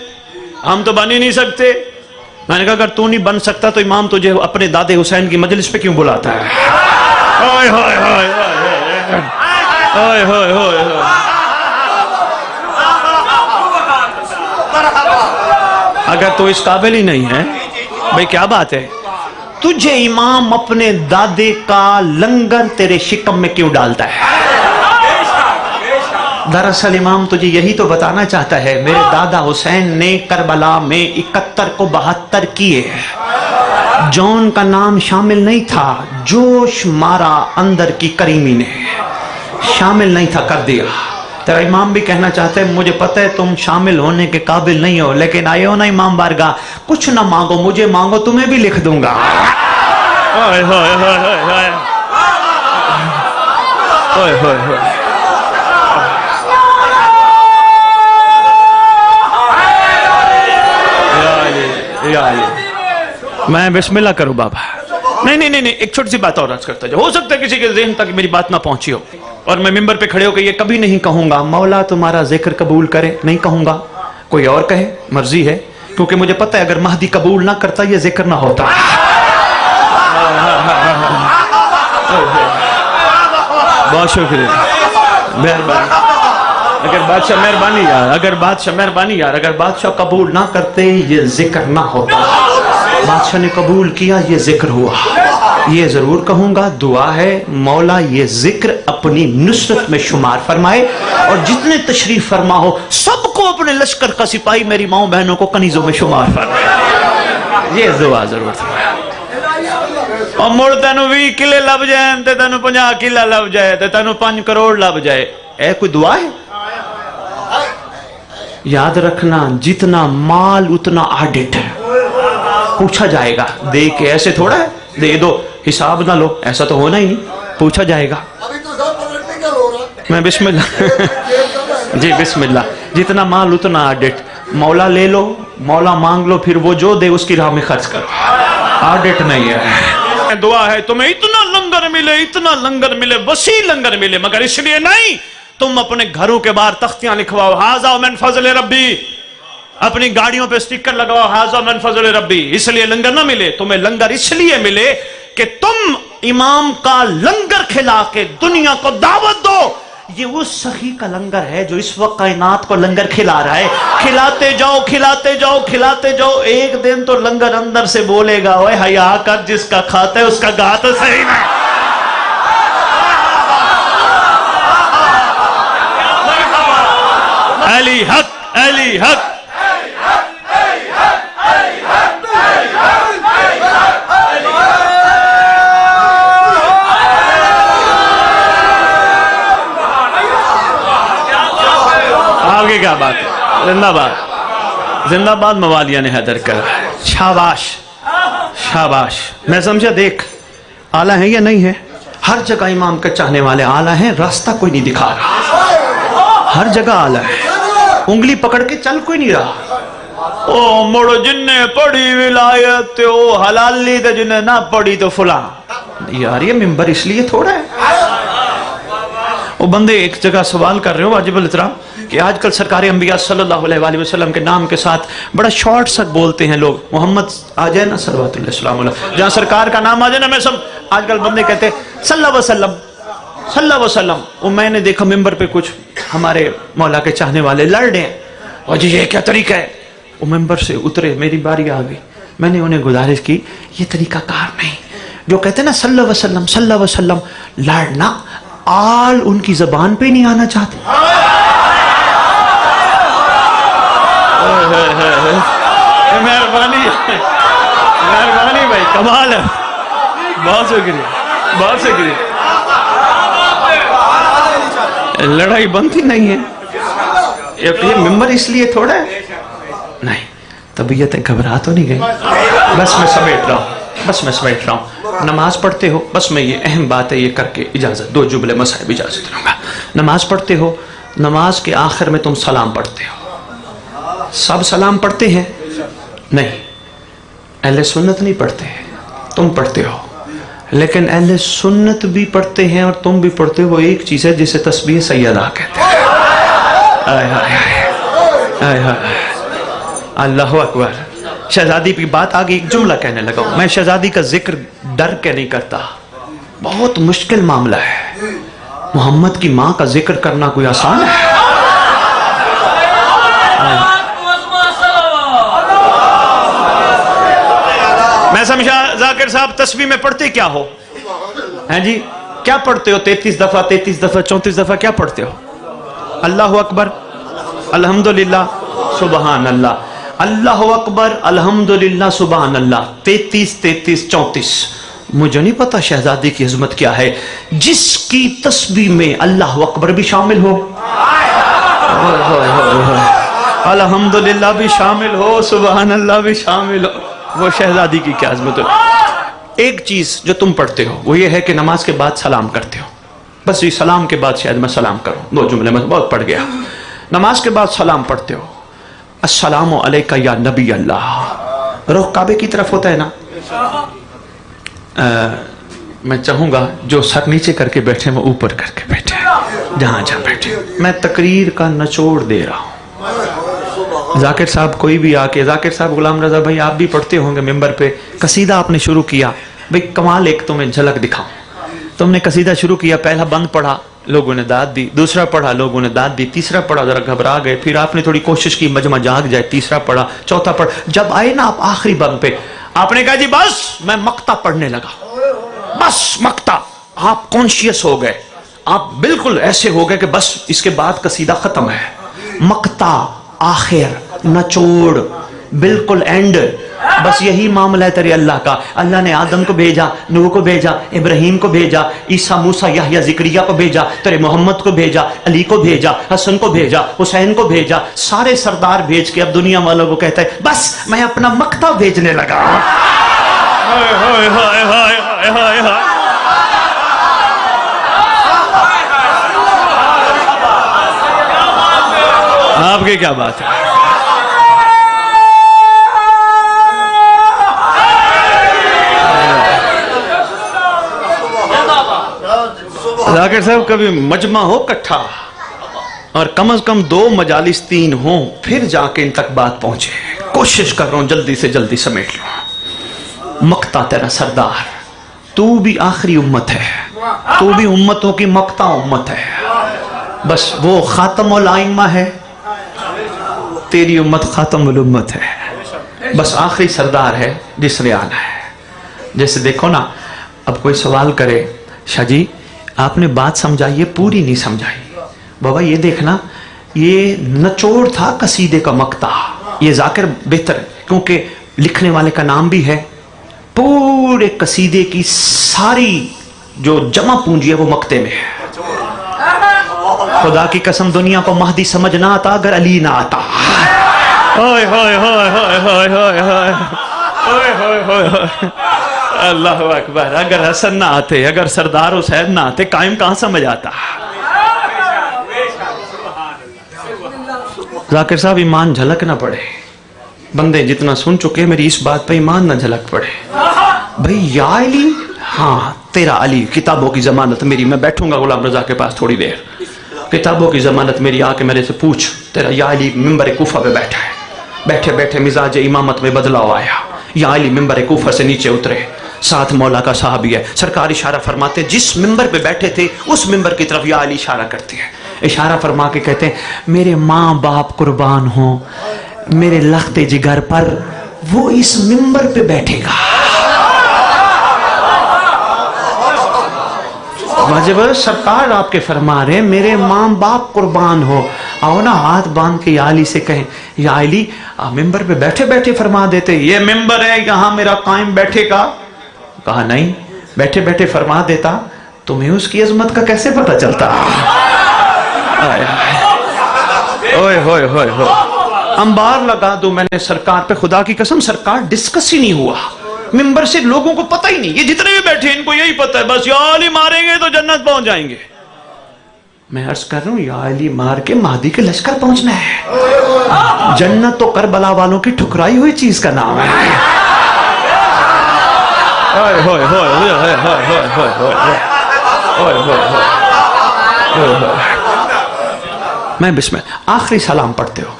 ہم تو بن ہی نہیں سکتے. میں نے کہا اگر تو نہیں بن سکتا تو امام تجھے اپنے دادے حسین کی مجلس پہ کیوں بلاتا ہے؟ ہائے ہائے ہائے ہائے ہائے ہائے. اگر تو اس قابل ہی نہیں ہے بھئی کیا بات ہے، تجھے امام اپنے دادے کا لنگر تیرے شکم میں کیوں ڈالتا ہے؟ دراصل امام تجھے یہی تو بتانا چاہتا ہے میرے دادا حسین نے کربلا میں 71 کو 72 کیے. جون کا نام شامل نہیں تھا، جوش مارا اندر کی کریمی نے، شامل نہیں تھا، کر دیا. تیرا امام بھی کہنا چاہتا ہے مجھے پتہ ہے تم شامل ہونے کے قابل نہیں ہو، لیکن آئے ہو نا امام بارگاہ، کچھ نہ مانگو مجھے مانگو، تمہیں بھی لکھ دوں گا. ہائے ہائے ہائے ہائے ہائے ہائے ہائے. میں بسم اللہ کروں بابا. نہیں نہیں نہیں ایک چھوٹی سی بات اور عرض کرتا جاؤ، ہو سکتا ہے کسی کے ذہن تک میری بات نہ پہنچی ہو اور میں ممبر پہ کھڑے ہو کہ یہ کبھی نہیں کہوں گا مولا تمہارا ذکر قبول کرے، نہیں کہوں گا. کوئی اور کہے مرضی ہے، کیونکہ مجھے پتہ ہے اگر مہدی قبول نہ کرتا یہ ذکر نہ ہوتا. بہت شکریہ، مہربانی. اگر بادشاہ مہربانی یار، اگر بادشاہ مہربانی یار، اگر بادشاہ قبول نہ کرتے یہ ذکر نہ ہوتا. بادشاہ نے قبول کیا، یہ ذکر ہوا. یہ ضرور کہوں گا، دعا ہے مولا یہ ذکر اپنی نصرت میں شمار فرمائے، اور جتنے تشریف فرما ہو سب کو اپنے لشکر کا سپاہی میری ماؤں بہنوں کو کنیزوں میں شمار فرمائے. یہ دعا ضرور تھا. اور مڑ تینوں 20 کلے لب جائیں تے تینوں 50 کلہ لب جائے تے تینوں 5 کروڑ لب جائے. اے کوئی دعا ہے؟ یاد رکھنا جتنا مال اتنا آڈٹ ہے، پوچھا جائے گا. دے کے ایسے تھوڑا ہے دے دو حساب نہ لو، ایسا تو ہونا ہی نہیں. پوچھا جائے گا. میں بسم اللہ جی بسم اللہ. جتنا مال اتنا آڈٹ. مولا لے لو، مولا مانگ لو، پھر وہ جو دے اس کی راہ میں خرچ کرو. آڈٹ نہیں ہے. دعا ہے تمہیں اتنا لنگر ملے، اتنا لنگر ملے، وسیع لنگر ملے، مگر اس لیے نہیں تم اپنے گھروں کے باہر تختیاں لکھواؤ ھذا من فضل ربی، اپنی گاڑیوں پہ سٹیکر لگواؤ ھذا من فضل ربی. اس لیے لنگر نہ ملے تمہیں، لنگر اس لیے ملے کہ تم امام کا لنگر کھلا کے دنیا کو دعوت دو. یہ وہ سخی کا لنگر ہے جو اس وقت کائنات کو لنگر کھلا رہا ہے. کھلاتے جاؤ کھلاتے جاؤ کھلاتے جاؤ. ایک دن تو لنگر اندر سے بولے گا اوے حیا کر، جس کا کھاتا ہے اس کا گا تو صحیح نا. علی حق، علی حق. آگے کیا بات ہے؟ زندہ باد، زندہ باد موالیان حیدر کر. شاباش شاباش. میں سمجھا دیکھ آلہ ہے یا نہیں ہے. ہر جگہ امام کے چاہنے والے آلہ ہیں، راستہ کوئی نہیں دکھا رہا. ہر جگہ آلہ ہے، انگلی پکڑ کے چل کوئی نہیں رہا. او مڑو جن نے پڑھی ولایت او حلالی تے جن نے نہ پڑھی تو فلاں. یار یہ ممبر اس لیے تھوڑا ہے. وہ بندے ایک جگہ سوال کر رہے ہو واجب الاحترام کہ آج کل سرکار انبیاء صلی اللہ علیہ وآلہ وسلم کے نام کے ساتھ بڑا شارٹ سک بولتے ہیں لوگ. محمد آ جائے نا صلوات اللہ السلام علیہ، جہاں سرکار کا نام آ جائے نا میں سب آج کل بندے کہتے ہیں صلی اللہ وسلم صلی اللہ وسلم. وہ میں نے دیکھا ممبر پہ کچھ ہمارے مولا کے چاہنے والے لڑ رہے ہیں، اور جی یہ کیا طریقہ ہے. وہ ممبر سے اترے، میری باری آ گئی. میں نے انہیں گزارش کی یہ طریقہ کار نہیں. جو کہتے ہیں نا صلی اللہ وسلم صلی اللہ وسلم، لڑنا آل ان کی زبان پہ نہیں آنا چاہتے. مہربانی مہربانی بھائی، کمال ہے. بہت شکریہ بہت شکریہ. لڑائی بنتی نہیں ہے. یہ ممبر اس لیے تھوڑا ہے نہیں. طبیعتیں گھبرا تو نہیں گئی. بس میں سمیٹ رہا ہوں، بس میں سمیٹ رہا ہوں. نماز پڑھتے ہو، بس میں یہ اہم بات ہے یہ کر کے اجازت دو جملے مصائب اجازت دوں گا. نماز پڑھتے ہو، نماز کے آخر میں تم سلام پڑھتے ہو. سب سلام پڑھتے ہیں؟ نہیں. اہل سنت نہیں پڑھتے ہیں، تم پڑھتے ہو. لیکن اہل سنت بھی پڑھتے ہیں اور تم بھی پڑھتے ہو. وہ ایک چیز ہے جسے تسبیح سیدہ کہتے ہیں. اللہ اکبر. شہزادی کی بات آگے ایک جملہ کہنے لگا. میں شہزادی کا ذکر ڈر کے نہیں کرتا، بہت مشکل معاملہ ہے. محمد کی ماں کا ذکر کرنا کوئی آسان ہے؟ میں سمجھا ذاکر صاحب تسبیح میں پڑھتے کیا ہو ہیں جی؟ کیا پڑھتے ہو؟ 33 دفعہ 34 دفعہ کیا پڑھتے ہو؟ اللہ اکبر، الحمدللہ، سبحان اللہ. اللہ اکبر، الحمدللہ، سبحان اللہ. 33 34. مجھے نہیں پتا شہزادی کی عظمت کیا ہے جس کی تسبیح میں اللہ اکبر بھی شامل ہو، الحمدللہ بھی شامل ہو، سبحان اللہ بھی شامل ہو. وہ شہزادی کی کیا عظمت ہو. ایک چیز جو تم پڑھتے ہو وہ یہ ہے کہ نماز کے بعد سلام کرتے ہو. بس یہ سلام کے بعد شاید میں سلام کروں. دو جملے میں بہت پڑھ گیا. نماز کے بعد سلام پڑھتے ہو، السلام علیکہ یا نبی اللہ. رخ کعبے کی طرف ہوتا ہے نا. میں چاہوں گا جو سر نیچے کر کے بیٹھے وہ اوپر کر کے بیٹھے، جہاں جہاں بیٹھے. میں تقریر کا نچوڑ دے رہا ہوں. ذاکر صاحب کوئی بھی آ کے، ذاکر صاحب غلام رضا بھائی آپ بھی پڑھتے ہوں گے ممبر پہ، قصیدہ آپ نے شروع کیا. بھئی کمال ایک تمہیں جھلک دکھاؤں. تم نے قصیدہ شروع کیا، پہلا بند پڑھا، لوگوں نے داد دی، دوسرا پڑھا، لوگوں نے داد دی، تیسرا پڑھا، ذرا گھبرا گئے، پھر آپ نے تھوڑی کوشش کی مجمع جاگ جائے، تیسرا پڑھا، چوتھا پڑھا، جب آئے نا آپ آخری بند پہ، آپ نے کہا جی بس میں مقطع پڑھنے لگا، بس مقطع، آپ کانشیس ہو گئے، آپ بالکل ایسے ہو گئے کہ بس اس کے بعد قصیدہ ختم ہے، مقطع، آخر، نچوڑ، بالکل اینڈ، بس یہی معاملہ ہے تیرے اللہ کا۔ اللہ نے آدم کو بھیجا، نوح کو بھیجا، ابراہیم کو بھیجا، عیسیٰ، موسیٰ، یحییٰ، زکریا کو بھیجا، تیرے محمد کو بھیجا، علی کو بھیجا، حسن کو بھیجا، حسین کو بھیجا، سارے سردار بھیج کے اب دنیا والوں کو کہتا ہے بس میں اپنا مقطع بھیجنے لگا۔ ہائے ہائے ہائے ہائے ہائے ہائے، آپ کی کیا بات ہے؟ ذاکر صاحب کبھی مجمع ہو کٹھا اور کم از کم 2 مجالس 3 ہوں پھر جا کے ان تک بات پہنچے، کوشش کر رہا ہوں جلدی سے جلدی سمیٹ لوں۔ مقطع تیرا سردار، تو بھی آخری امت ہے، تو بھی امتوں کی مقطع امت ہے، بس وہ خاتم الائمہ ہے، تیری امت خاتم الامت ہے، بس آخری سردار ہے جس نے آنا ہے۔ جیسے دیکھو نا، اب کوئی سوال کرے شاہ جی آپ نے بات سمجھائی ہے پوری نہیں سمجھائی، بابا یہ دیکھنا یہ نچوڑ تھا قصیدے کا مقطع، یہ ذاکر بہتر ہے کیونکہ لکھنے والے کا نام بھی ہے، پورے قصیدے کی ساری جو جمع پونجی ہے وہ مقطع میں ہے۔ خدا کی قسم دنیا کو مہدی سمجھ نہ آتا اگر علی نہ آتا۔ ہائے ہائے ہائے ہائے ہائے ہائے ہائے ہائے ہائے ہائے، اللہ اکبر، اگر حسن نہ آتے، اگر سردار حسین نہ آتے، قائم کہاں سمجھ آتا؟ ذاکر صاحب ایمان جھلک نہ پڑے، بندے جتنا سن چکے میری اس بات پہ ایمان نہ جھلک پڑے۔ بھئی یا علی، ہاں تیرا علی، کتابوں کی ضمانت میری، میں بیٹھوں گا غلام رضا کے پاس تھوڑی دیر، کتابوں کی ضمانت میری، آ کے میرے سے پوچھ، تیرا یا علی ممبر کوفہ پہ بیٹھا ہے، بیٹھے بیٹھے مزاج امامت میں بدلاؤ آیا، یا علی ممبر کوفہ سے نیچے اترے، ساتھ مولا کا صحابی ہے، سرکار اشارہ فرماتے جس ممبر پہ بیٹھے تھے اس ممبر کی طرف یا علی اشارہ کرتے ہیں، اشارہ فرما کے کہتے ہیں میرے ماں باپ قربان ہوں، میرے لخت جگر پر وہ اس ممبر پہ بیٹھے گا۔ واجب سرکار آپ کے فرما رہے میرے ماں باپ قربان ہو، آؤ نا ہاتھ باندھ کے یا علی سے کہیں یا علی ممبر پہ بیٹھے بیٹھے فرما دیتے یہ ممبر ہے یہاں میرا قائم بیٹھے گا، کہا نہیں بیٹھے بیٹھے فرما دیتا تمہیں اس کی عظمت کا کیسے پتہ چلتا؟ اوئے ہوئے ہوئے ہوئے، انبار لگا دو میں نے سرکار پہ، خدا کی قسم سرکار ڈسکس ہی نہیں ہوا ممبر سے، لوگوں کو پتہ ہی نہیں، یہ جتنے بھی بیٹھے ان کو یہی پتہ ہے بس یا علی ماریں گے تو جنت پہنچ جائیں گے۔ میں عرض کر رہا ہوں یا علی مار کے مہدی کے لشکر پہنچنا ہے، جنت تو کربلا والوں کی ٹھکرائی ہوئی چیز کا نام ہے۔ میں بسم اللہ آخری سلام پڑھتے ہو،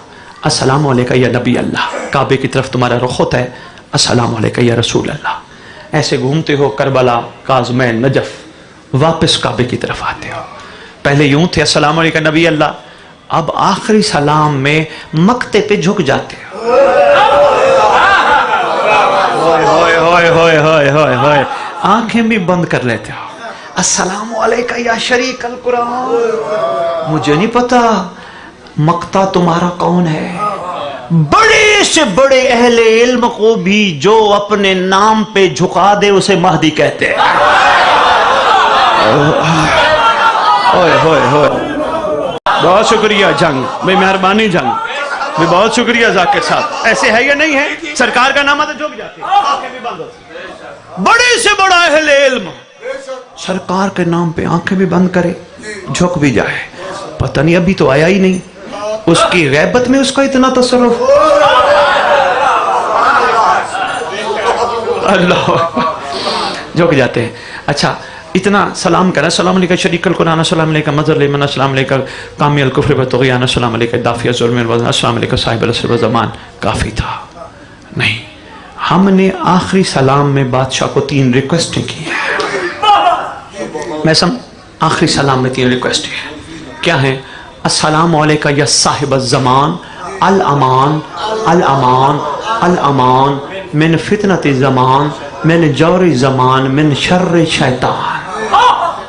السلام علیکہ یا نبی اللہ، کعبے کی طرف تمہارا رخ ہوتا ہے، السلام علیکہ یا رسول اللہ، ایسے گھومتے ہو کربلا، کاظمین، نجف، واپس کعبے کی طرف آتے ہو۔ پہلے یوں تھے السلام علیکہ نبی اللہ، اب آخری سلام میں مقطع پہ جھک جاتے ہو، آنکھیں بھی بند کر لیتے ہو، السلام علیکہ یا شریک القرآن، مجھے نہیں پتا مقطع تمہارا کون ہے، بڑے سے بڑے اہل علم کو بھی جو اپنے نام پہ جھکا دے اسے مہدی کہتے ہیں۔ بہت شکریہ جنگ بھائی، مہربانی جنگ بھائی، بہت شکریہ ذاکر صاحب، ایسے ہے یا نہیں ہے؟ سرکار کا نام آتا جھک جاتے ہیں، بڑے سے بڑا اہل علم سرکار کے نام پہ آنکھیں بھی بند کرے، جھک بھی جائے، پتہ نہیں ابھی تو آیا ہی نہیں، اس کی غیبت میں اس کا اتنا تصرف، اللہ جھک جاتے ہیں۔ اچھا اتنا سلام کرنا، السلام علیکہ شریک القرآن، السلام علیکہ مظہر الایمان، السلام علیکہ کامی الکفر والطغیان، السلام علیکہ دافع الظلم والعدوان، السلام علیکہ صاحب العصر والزمان، کافی تھا؟ نہیں، ہم نے آخری سلام میں بادشاہ کو 3 ریکویسٹیں کی ہیں، میں آخری سلام میں 3 ریکویسٹ ہے. کیا ہے؟ السلام علیکہ یا صاحب الزمان، الامان الامان الامان من فتنۃ الزمان، من جور زمان، من شر شیطان.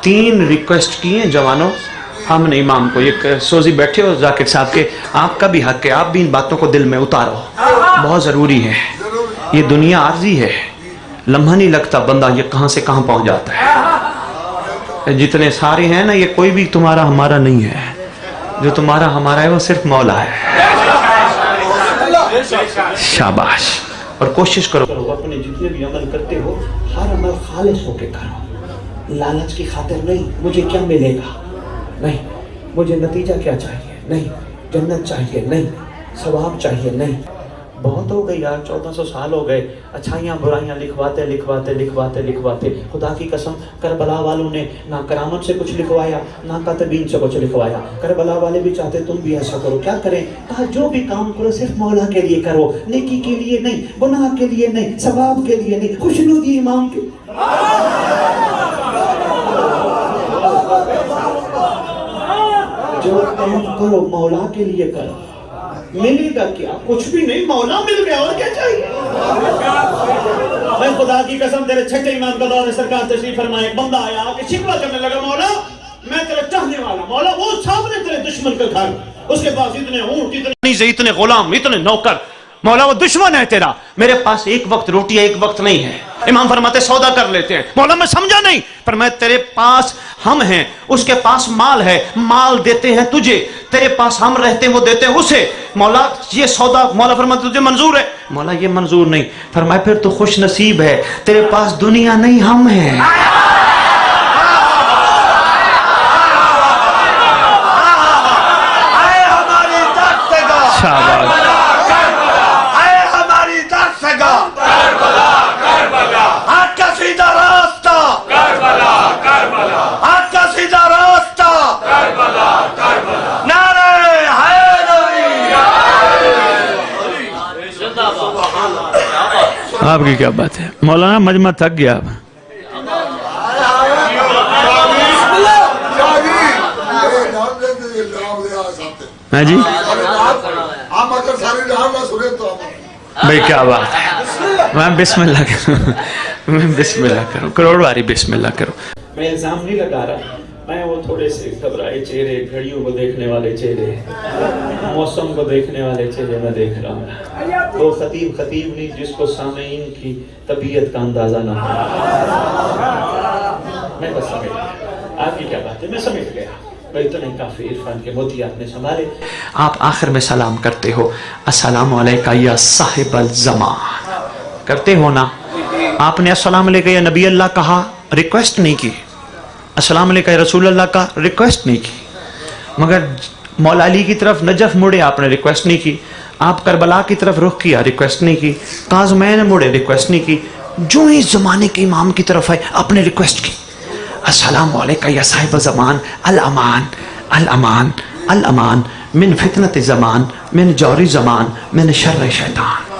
3 ریکویسٹ کی ہیں جوانوں. ہم نے امام کو یہ سوزی بیٹھے ہو ذاکر صاحب کے، آپ کا بھی حق ہے، آپ بھی ان باتوں کو دل میں اتارو، بہت ضروری ہے. یہ دنیا عارضی ہے، لمحہ نہیں لگتا بندہ یہ کہاں سے کہاں پہنچ جاتا ہے. جتنے سارے ہیں نا، یہ کوئی بھی تمہارا ہمارا نہیں ہے. جو تمہارا ہمارا ہے وہ صرف مولا ہے. شاباش. اور کوشش کرو اپنے جتنے بھی عمل کرتے ہو ہر عمل خالص ہو کے کرو. لالچ کی خاطر نہیں، مجھے کیا ملے گا نہیں، مجھے نتیجہ کیا چاہیے نہیں، جنت چاہیے نہیں، ثواب چاہیے نہیں. بہت ہو گئی یار، 1400 سال ہو گئے اچھائیاں برائیاں لکھواتے لکھواتے لکھواتے لکھواتے. خدا کی قسم کربلا والوں نے نہ کرامت سے کچھ لکھوایا، نہ کاتبین سے کچھ لکھوایا. کربلا والے بھی چاہتے تم بھی ایسا کرو. کیا کریں؟ کہا جو بھی کام کرو صرف مولا کے لیے کرو، نیکی کے لیے نہیں، گناہ کے لیے نہیں، ثواب کے لیے نہیں، خوشنودی امام کے. جو کام کرو مولا کے لیے کرو. ملے گا کیا؟ کچھ بھی نہیں، مولا مل گیا، اور کیا چاہیے. میں خدا کی قسم تیرے چھٹے امام کا دور سرکار تشریف فرمائے، ایک بندہ آیا کہ شکوہ کرنے لگا، مولا میں تیرے چاہنے والا، مولا وہ سامنے تیرے دشمن کا گھر، اس کے پاس اتنے اونٹ، اتنے نیزے، اتنے غلام، اتنے نوکر، مولا وہ دشمن ہے تیرا، میرے پاس ایک وقت روٹی ہے ایک وقت نہیں ہے. امام فرماتے سودا کر لیتے ہیں. مولا میں سمجھا نہیں. فرمایا تیرے پاس ہم ہیں، اس کے پاس مال ہے، مال دیتے ہیں تجھے، تیرے پاس ہم رہتے ہیں وہ دیتے ہیں اسے. مولا یہ سودا، مولا فرماتے تجھے منظور ہے؟ مولا یہ منظور نہیں. فرمایا پھر تو خوش نصیب ہے، تیرے پاس دنیا نہیں ہم ہیں. آپ کی کیا بات ہے؟ مولانا مجمع تھک گیا. جی بھائی کیا بات ہے. میں بسم اللہ کروں، میں بسم اللہ کروں، کروڑ باری بسم اللہ کروں. میں الزام نہیں لگا رہا، میں وہ تھوڑے سے گھبرائے چہرے، گھڑیوں کو دیکھنے والے چہرے، موسم کو دیکھنے والے چہرے میں دیکھ رہا ہوں. وہ خطیب نہیں جس کو سامعین کی طبیعت کا اندازہ نہ ہو. میں بس سمجھ گیا آپ کی کیا بات ہے، میں سمجھ گیا. اتنے کافی عرفان کے موتی آپ نے سنبھالے. آپ آخر میں سلام کرتے ہو، السلام علیکہ یا صاحب الزمان کرتے ہو نا. آپ نے السلام علیکہ یا نبی اللہ کہا، ریکویسٹ نہیں کی. السلام علیکہ یا رسول اللہ کا ریکویسٹ نہیں کی. مگر مولا علی کی طرف نجف مڑے، آپ نے ریکویسٹ نہیں کی. آپ کربلا کی طرف رخ کیا، ریکویسٹ نہیں کی. کاظمین مڑے، ریکویسٹ نہیں کی. جو ہی زمانے کے امام کی طرف آئے آپ نے ریکویسٹ کی، السلام علیکہ یا صاحب الزمان، الامان الامان الامان من فتنۃ الزمان، من جور زمان، من شر شیطان.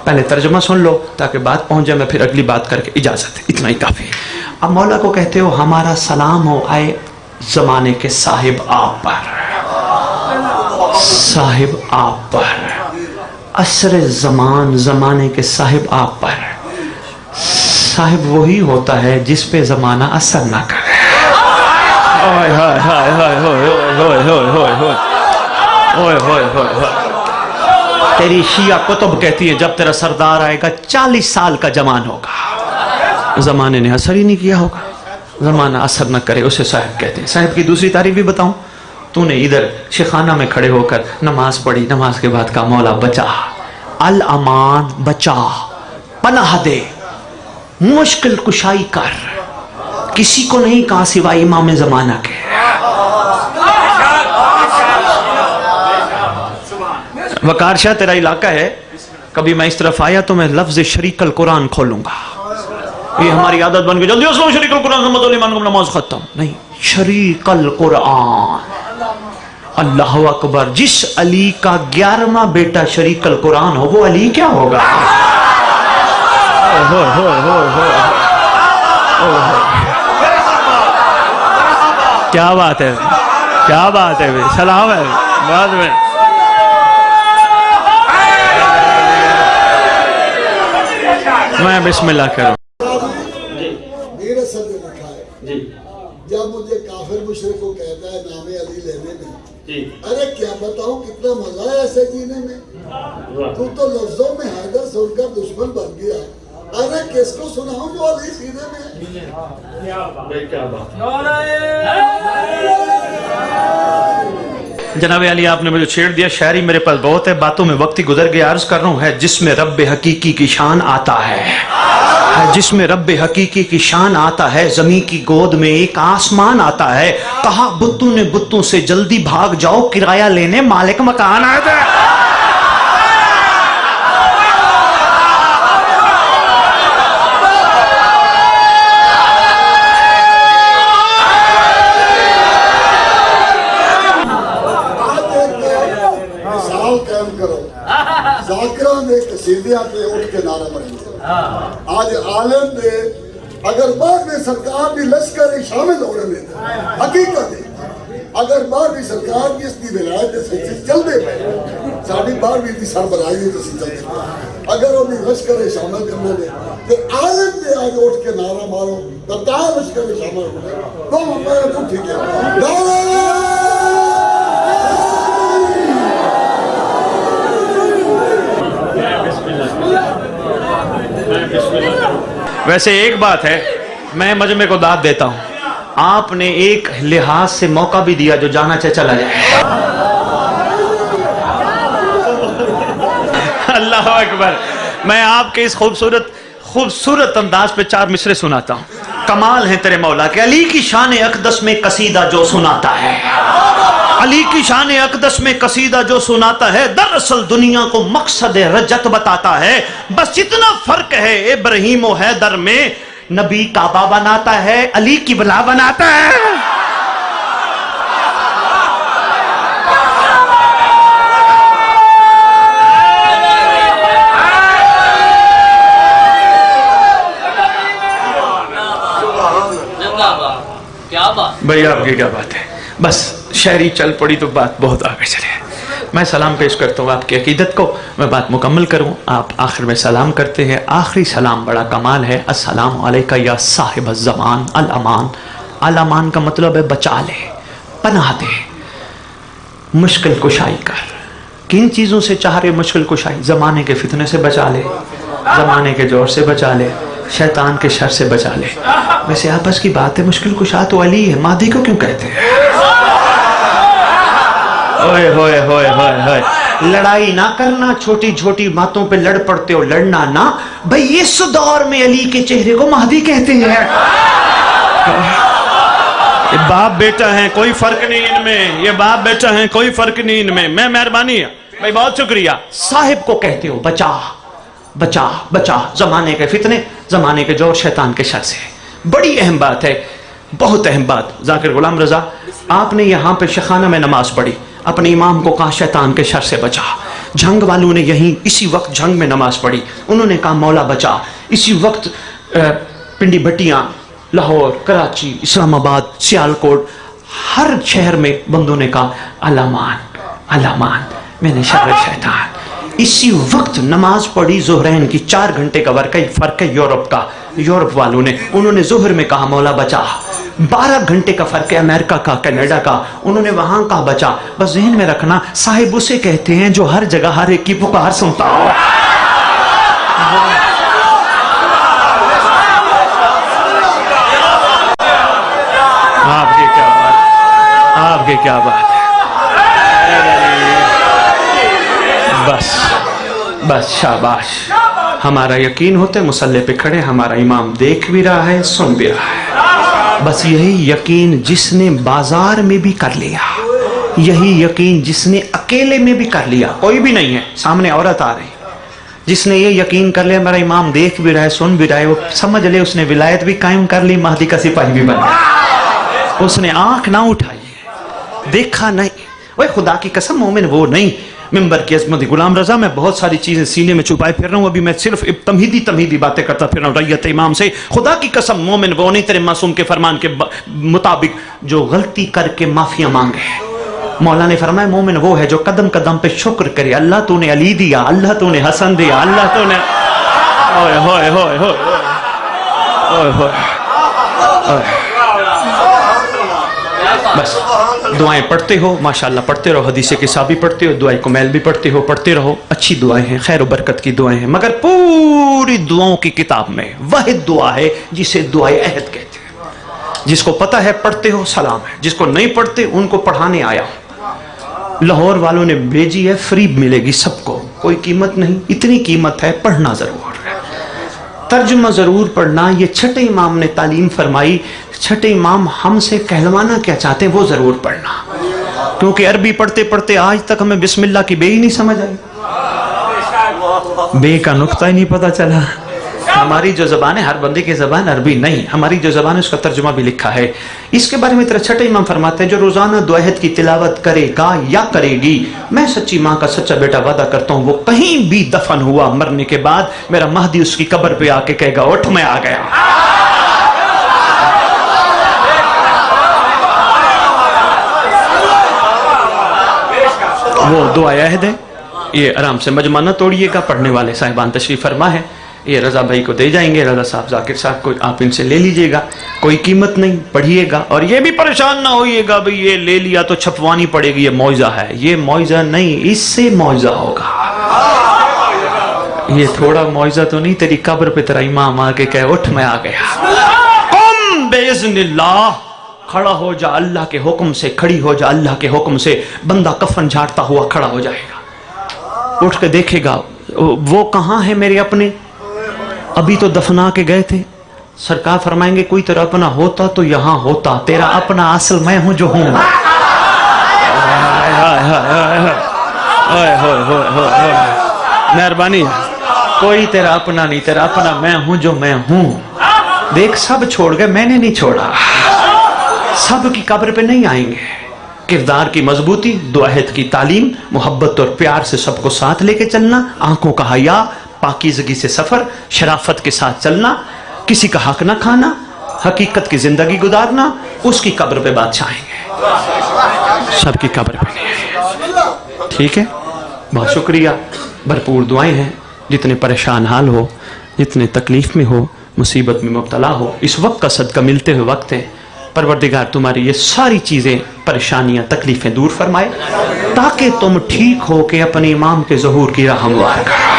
پہلے ترجمہ سن لو تاکہ بات پہنچ جائے، میں پھر اگلی بات کر کے اجازت ہے، اتنا ہی کافی. اب مولا کو کہتے ہو ہمارا سلام ہو آئے زمانے کے صاحب آپ پر، صاحب آپ پر، عصر زمان، زمانے کے صاحب آپ پر. صاحب وہی ہوتا ہے جس پہ زمانہ اثر نہ کرے. تیری شیعہ کتب کہتی ہے جب تیرا سردار آئے گا 40 سال کا جوان ہوگا، زمانے نے اثر ہی نہیں کیا ہوگا. زمانہ اثر نہ کرے اسے صاحب کہتے ہیں. صاحب کی دوسری تعریف بھی بتاؤں. تو نے ادھر شیخانہ میں کھڑے ہو کر نماز پڑھی، نماز کے بعد کہا مولا بچا، الامان بچا، پناہ دے، مشکل کشائی کر. کسی کو نہیں کہا سوائے امام زمانہ کے. وقار شاہ تیرا علاقہ ہے، کبھی میں اس طرف آیا تو میں لفظ شریک القرآن کھولوں گا. یہ ہماری عادت بن گئی، جلدی اسلام شریک القرآن محمد علی مان کو نماز ختم. نہیں، شریک القرآن. اللہ اکبر. جس علی کا 11واں بیٹا شریک القرآن ہو وہ علی کیا ہوگا؟ کیا بات ہے، کیا بات ہے، سلام ہے بعد میں. میں بسم اللہ کروں. میرے سر نے لکھا ہے جب مجھے کافر مشرک کو کہتا ہے نام علی لینے میں، ارے کیا بتاؤں کتنا مزہ ہے ایسے جینے میں. تو لفظوں میں حیدر سن کر دشمن بن گیا. ارے کس کو سناؤں جو علی سینے میں جناب علی آپ نے مجھے چھیڑ دیا. شاعری میرے پاس بہت ہے، باتوں میں وقت ہی گزر گیا. عرض کر رہا ہوں ہے جس میں رب حقیقی کی شان آتا ہے، جس میں رب حقیقی کی شان آتا ہے، زمین کی گود میں ایک آسمان آتا ہے. کہا بتوں نے بتوں سے جلدی بھاگ جاؤ، کرایہ لینے مالک مکان آئے تھے. ذاکران نے قصیدیاں پہ اٹھ کے نعرہ مارے. آج عالم نے اگر بعد میں سرکار بھی لشکر شامل ہو رہے ہیں، حقیقت ہے اگر بعد بھی سرکار بھی اس کی ولایت سے چل دے پہ ساڑھی بعد بھی اتنی سربراہی ہوئی تو چل دے پہ اگر وہ بھی لشکر شامل کرنے دے تو عالم نے آج اٹھ کے نعرہ مارو تو کہاں لشکر شامل ہو گئے تو ہمارا تو ٹھیک ہے. ویسے ایک بات ہے، میں مجمع کو داد دیتا ہوں، آپ نے ایک لحاظ سے موقع بھی دیا جو جانا چاہے چلا جائے. اللہ اکبر. میں آپ کے اس خوبصورت انداز پہ 4 مصرے سناتا ہوں. کمال ہے تیرے مولا کہ علی کی شان اقدس میں قصیدہ جو سناتا ہے، علی کی شان اقدس میں قصیدہ جو سناتا ہے، دراصل دنیا کو مقصد رجت بتاتا ہے. بس اتنا فرق ہے ابراہیم و حیدر میں، نبی کعبہ بناتا ہے، علی قبلہ بناتا ہے. بھئی آپ کی کیا بات ہے، بس شاعری چل پڑی تو بات بہت آگے چلے. میں سلام پیش کرتا ہوں آپ کی عقیدت کو، میں بات مکمل کروں. آپ آخر میں سلام کرتے ہیں، آخری سلام بڑا کمال ہے. السلام علیکہ یا صاحب الزمان الامان. الامان کا مطلب ہے بچا لے، پناہ دے، مشکل کشائی کر. کن چیزوں سے چاہ رہے مشکل کشائی؟ زمانے کے فتنے سے بچا لے، زمانے کے جوڑ سے بچا لے، شیطان کے شر سے بچا لے. ویسے آپس کی بات ہے، مشکل کشا تو علی ہے، مہدی کو کیوں کہتے ہیں؟ ہوئے ہوئے ہوئے ہوئے ہوئے. لڑائی نہ کرنا، چھوٹی چھوٹی باتوں پہ لڑ پڑتے ہو، لڑنا نہ. بھئی اس دور میں علی کے چہرے کو مہدی کہتے ہیں. یہ باپ بیٹا ہیں، کوئی فرق نہیں ان میں، یہ باپ بیٹا ہیں، کوئی فرق نہیں ان میں. میں مہربانی ہے بھئی، بہت شکریہ. صاحب کو کہتے ہو بچا بچا بچا، زمانے کے فتنے، زمانے کے جور، شیطان کے شر سے. بڑی اہم بات ہے، بہت اہم بات. ذاکر غلام رضا، آپ نے یہاں پہ شیخانہ میں نماز پڑھی، اپنے امام کو کہا شیطان کے شر سے بچا. جنگ والوں نے یہیں اسی وقت جنگ میں نماز پڑھی، انہوں نے کہا مولا بچا. اسی وقت پنڈی بھٹیاں، لاہور، کراچی، اسلام آباد، سیالکوٹ، ہر شہر میں بندوں نے کہا الامان الامان، میں نے شر شیطان. اسی وقت نماز پڑھی ظہرین کی، 4 گھنٹے کا فرق ہے یورپ کا. یورپ والوں نے، انہوں نے ظہر میں کہا مولا بچا. 12 گھنٹے کا فرق ہے امریکہ کا، کینیڈا کا، انہوں نے وہاں کہا بچا. بس ذہن میں رکھنا، صاحب اسے کہتے ہیں جو ہر جگہ ہر ایک کی پکار سنتا ہو. آپ کی کیا بات، آپ کی کیا بات. بس شاباش. ہمارا یقین ہوتا ہے مصلی پہ کھڑے، ہمارا امام دیکھ بھی رہا ہے، سن بھی رہا ہے. بس یہی یقین جس نے بازار میں بھی کر لیا، یہی یقین جس نے اکیلے میں بھی کر لیا، کوئی بھی نہیں ہے، سامنے عورت آ رہی، جس نے یہ یقین کر لیا میرا امام دیکھ بھی رہا ہے، سن بھی رہا ہے، وہ سمجھ لے اس نے ولایت بھی قائم کر لی، مہدی کا سپاہی بھی بن گیا. اس نے آنکھ نہ اٹھائی، دیکھا نہیں. وہ خدا کی قسم مومن وہ نہیں منبر کی عظمت غلام رضا میں بہت ساری چیزیں سینے میں چھپائے پھر رہا ہوں، ابھی میں صرف تمہیدی باتیں کرتا پھر رہا ہوں ریت امام سے. خدا کی قسم مومن وہ نہیں تیرے معصوم کے فرمان کے مطابق جو غلطی کر کے معافیاں مانگے. مولا نے فرمایا مومن وہ ہے جو قدم قدم پہ شکر کرے، اللہ تو نے علی دیا، اللہ تو نے حسن دیا، اللہ تو نے ہوئے ہوئے ہوئے ہوئے ہوئے ہوئے. بس دعائیں پڑھتے ہو ماشاءاللہ، پڑھتے رہو، حدیث کتاب بھی پڑھتے ہو، دعائیں کمیل بھی پڑھتے ہو، پڑھتے رہو. اچھی دعائیں ہیں، خیر و برکت کی دعائیں ہیں، مگر پوری دعاؤں کی کتاب میں واحد دعا ہے جسے دعائے عہد کہتے ہیں. جس کو پتہ ہے پڑھتے ہو سلام ہے، جس کو نہیں پڑھتے ان کو پڑھانے آیا ہوں. لاہور والوں نے بھیجی ہے، فری ملے گی سب کو، کوئی قیمت نہیں. اتنی قیمت ہے، پڑھنا ضرور ہے، ترجمہ ضرور پڑھنا. یہ چھٹے امام نے تعلیم فرمائی، چھٹے امام ہم سے کہلوانا کیا چاہتے ہیں وہ ضرور پڑھنا، کیونکہ عربی پڑھتے پڑھتے آج تک ہمیں بسم اللہ کی بے ہی نہیں سمجھ آئی، بے کا نقطہ ہی نہیں پتا چلا. ہماری جو زبان ہے، ہر بندے کی زبان عربی نہیں، ہماری جو زبان ہے اس کا ترجمہ بھی لکھا ہے. اس کے بارے میں تیرا چھٹے امام فرماتے ہیں جو روزانہ دعا عہد کی تلاوت کرے گا یا کرے گی، میں سچی ماں کا سچا بیٹا وعدہ کرتا ہوں وہ کہیں بھی دفن ہوا مرنے کے بعد میرا مہدی اس کی قبر پہ آ کے کہے گا اٹھ میں آ گیا. وہ دعا عہد ہے. یہ آرام سے مجمع نہ توڑیے گا، پڑھنے والے صاحبان تشریف فرما ہے، یہ رضا بھائی کو دے جائیں گے، رضا صاحب ذاکر صاحب کو آپ ان سے لے لیجئے گا، کوئی قیمت نہیں، پڑھیے گا. اور یہ بھی پریشان نہ ہوئیے گا بھئی یہ لے لیا تو چھپوانی پڑے گی، یہ معجزہ ہے. یہ معجزہ نہیں، اس سے معجزہ ہوگا. یہ تھوڑا معجزہ تو نہیں، تیری قبر پہ تیرا امام آ کے کہے اٹھ میں آ گیا. قم باذن اللہ، کھڑا ہو جا اللہ کے حکم سے، کھڑی ہو جا اللہ کے حکم سے. بندہ کفن جھاڑتا ہوا کھڑا ہو جائے گا، اٹھ کے دیکھے گا وہ کہاں ہے میرے اپنے، ابھی تو دفنا کے گئے تھے. سرکار فرمائیں گے کوئی تیرا اپنا ہوتا تو یہاں ہوتا، تیرا اپنا اصل میں ہوں جو ہوں. مہربانی، کوئی تیرا اپنا نہیں، تیرا اپنا میں ہوں جو میں ہوں. دیکھ سب چھوڑ گئے، میں نے نہیں چھوڑا. سب کی قبر پہ نہیں آئیں گے. کردار کی مضبوطی، دعا عہد کی تعلیم، محبت اور پیار سے سب کو ساتھ لے کے چلنا، آنکھوں کا حیا، پاکیزگی سے سفر، شرافت کے ساتھ چلنا، کسی کا حق نہ کھانا، حقیقت کی زندگی گزارنا. اس کی قبر پہ بادشاہ آئیں گے، سب کی قبر پہ نہیں آئیں گے. ٹھیک ہے، بہت شکریہ. بھرپور دعائیں ہیں. جتنے پریشان حال ہو، جتنے تکلیف میں ہو، مصیبت میں مبتلا ہو، اس وقت کا صدقہ ملتے ہوئے وقت ہے. پروردگار تمہاری یہ ساری چیزیں، پریشانیاں، تکلیفیں دور فرمائے تاکہ تم ٹھیک ہو کے اپنے امام کے ظہور کی راہ ہموار کرو.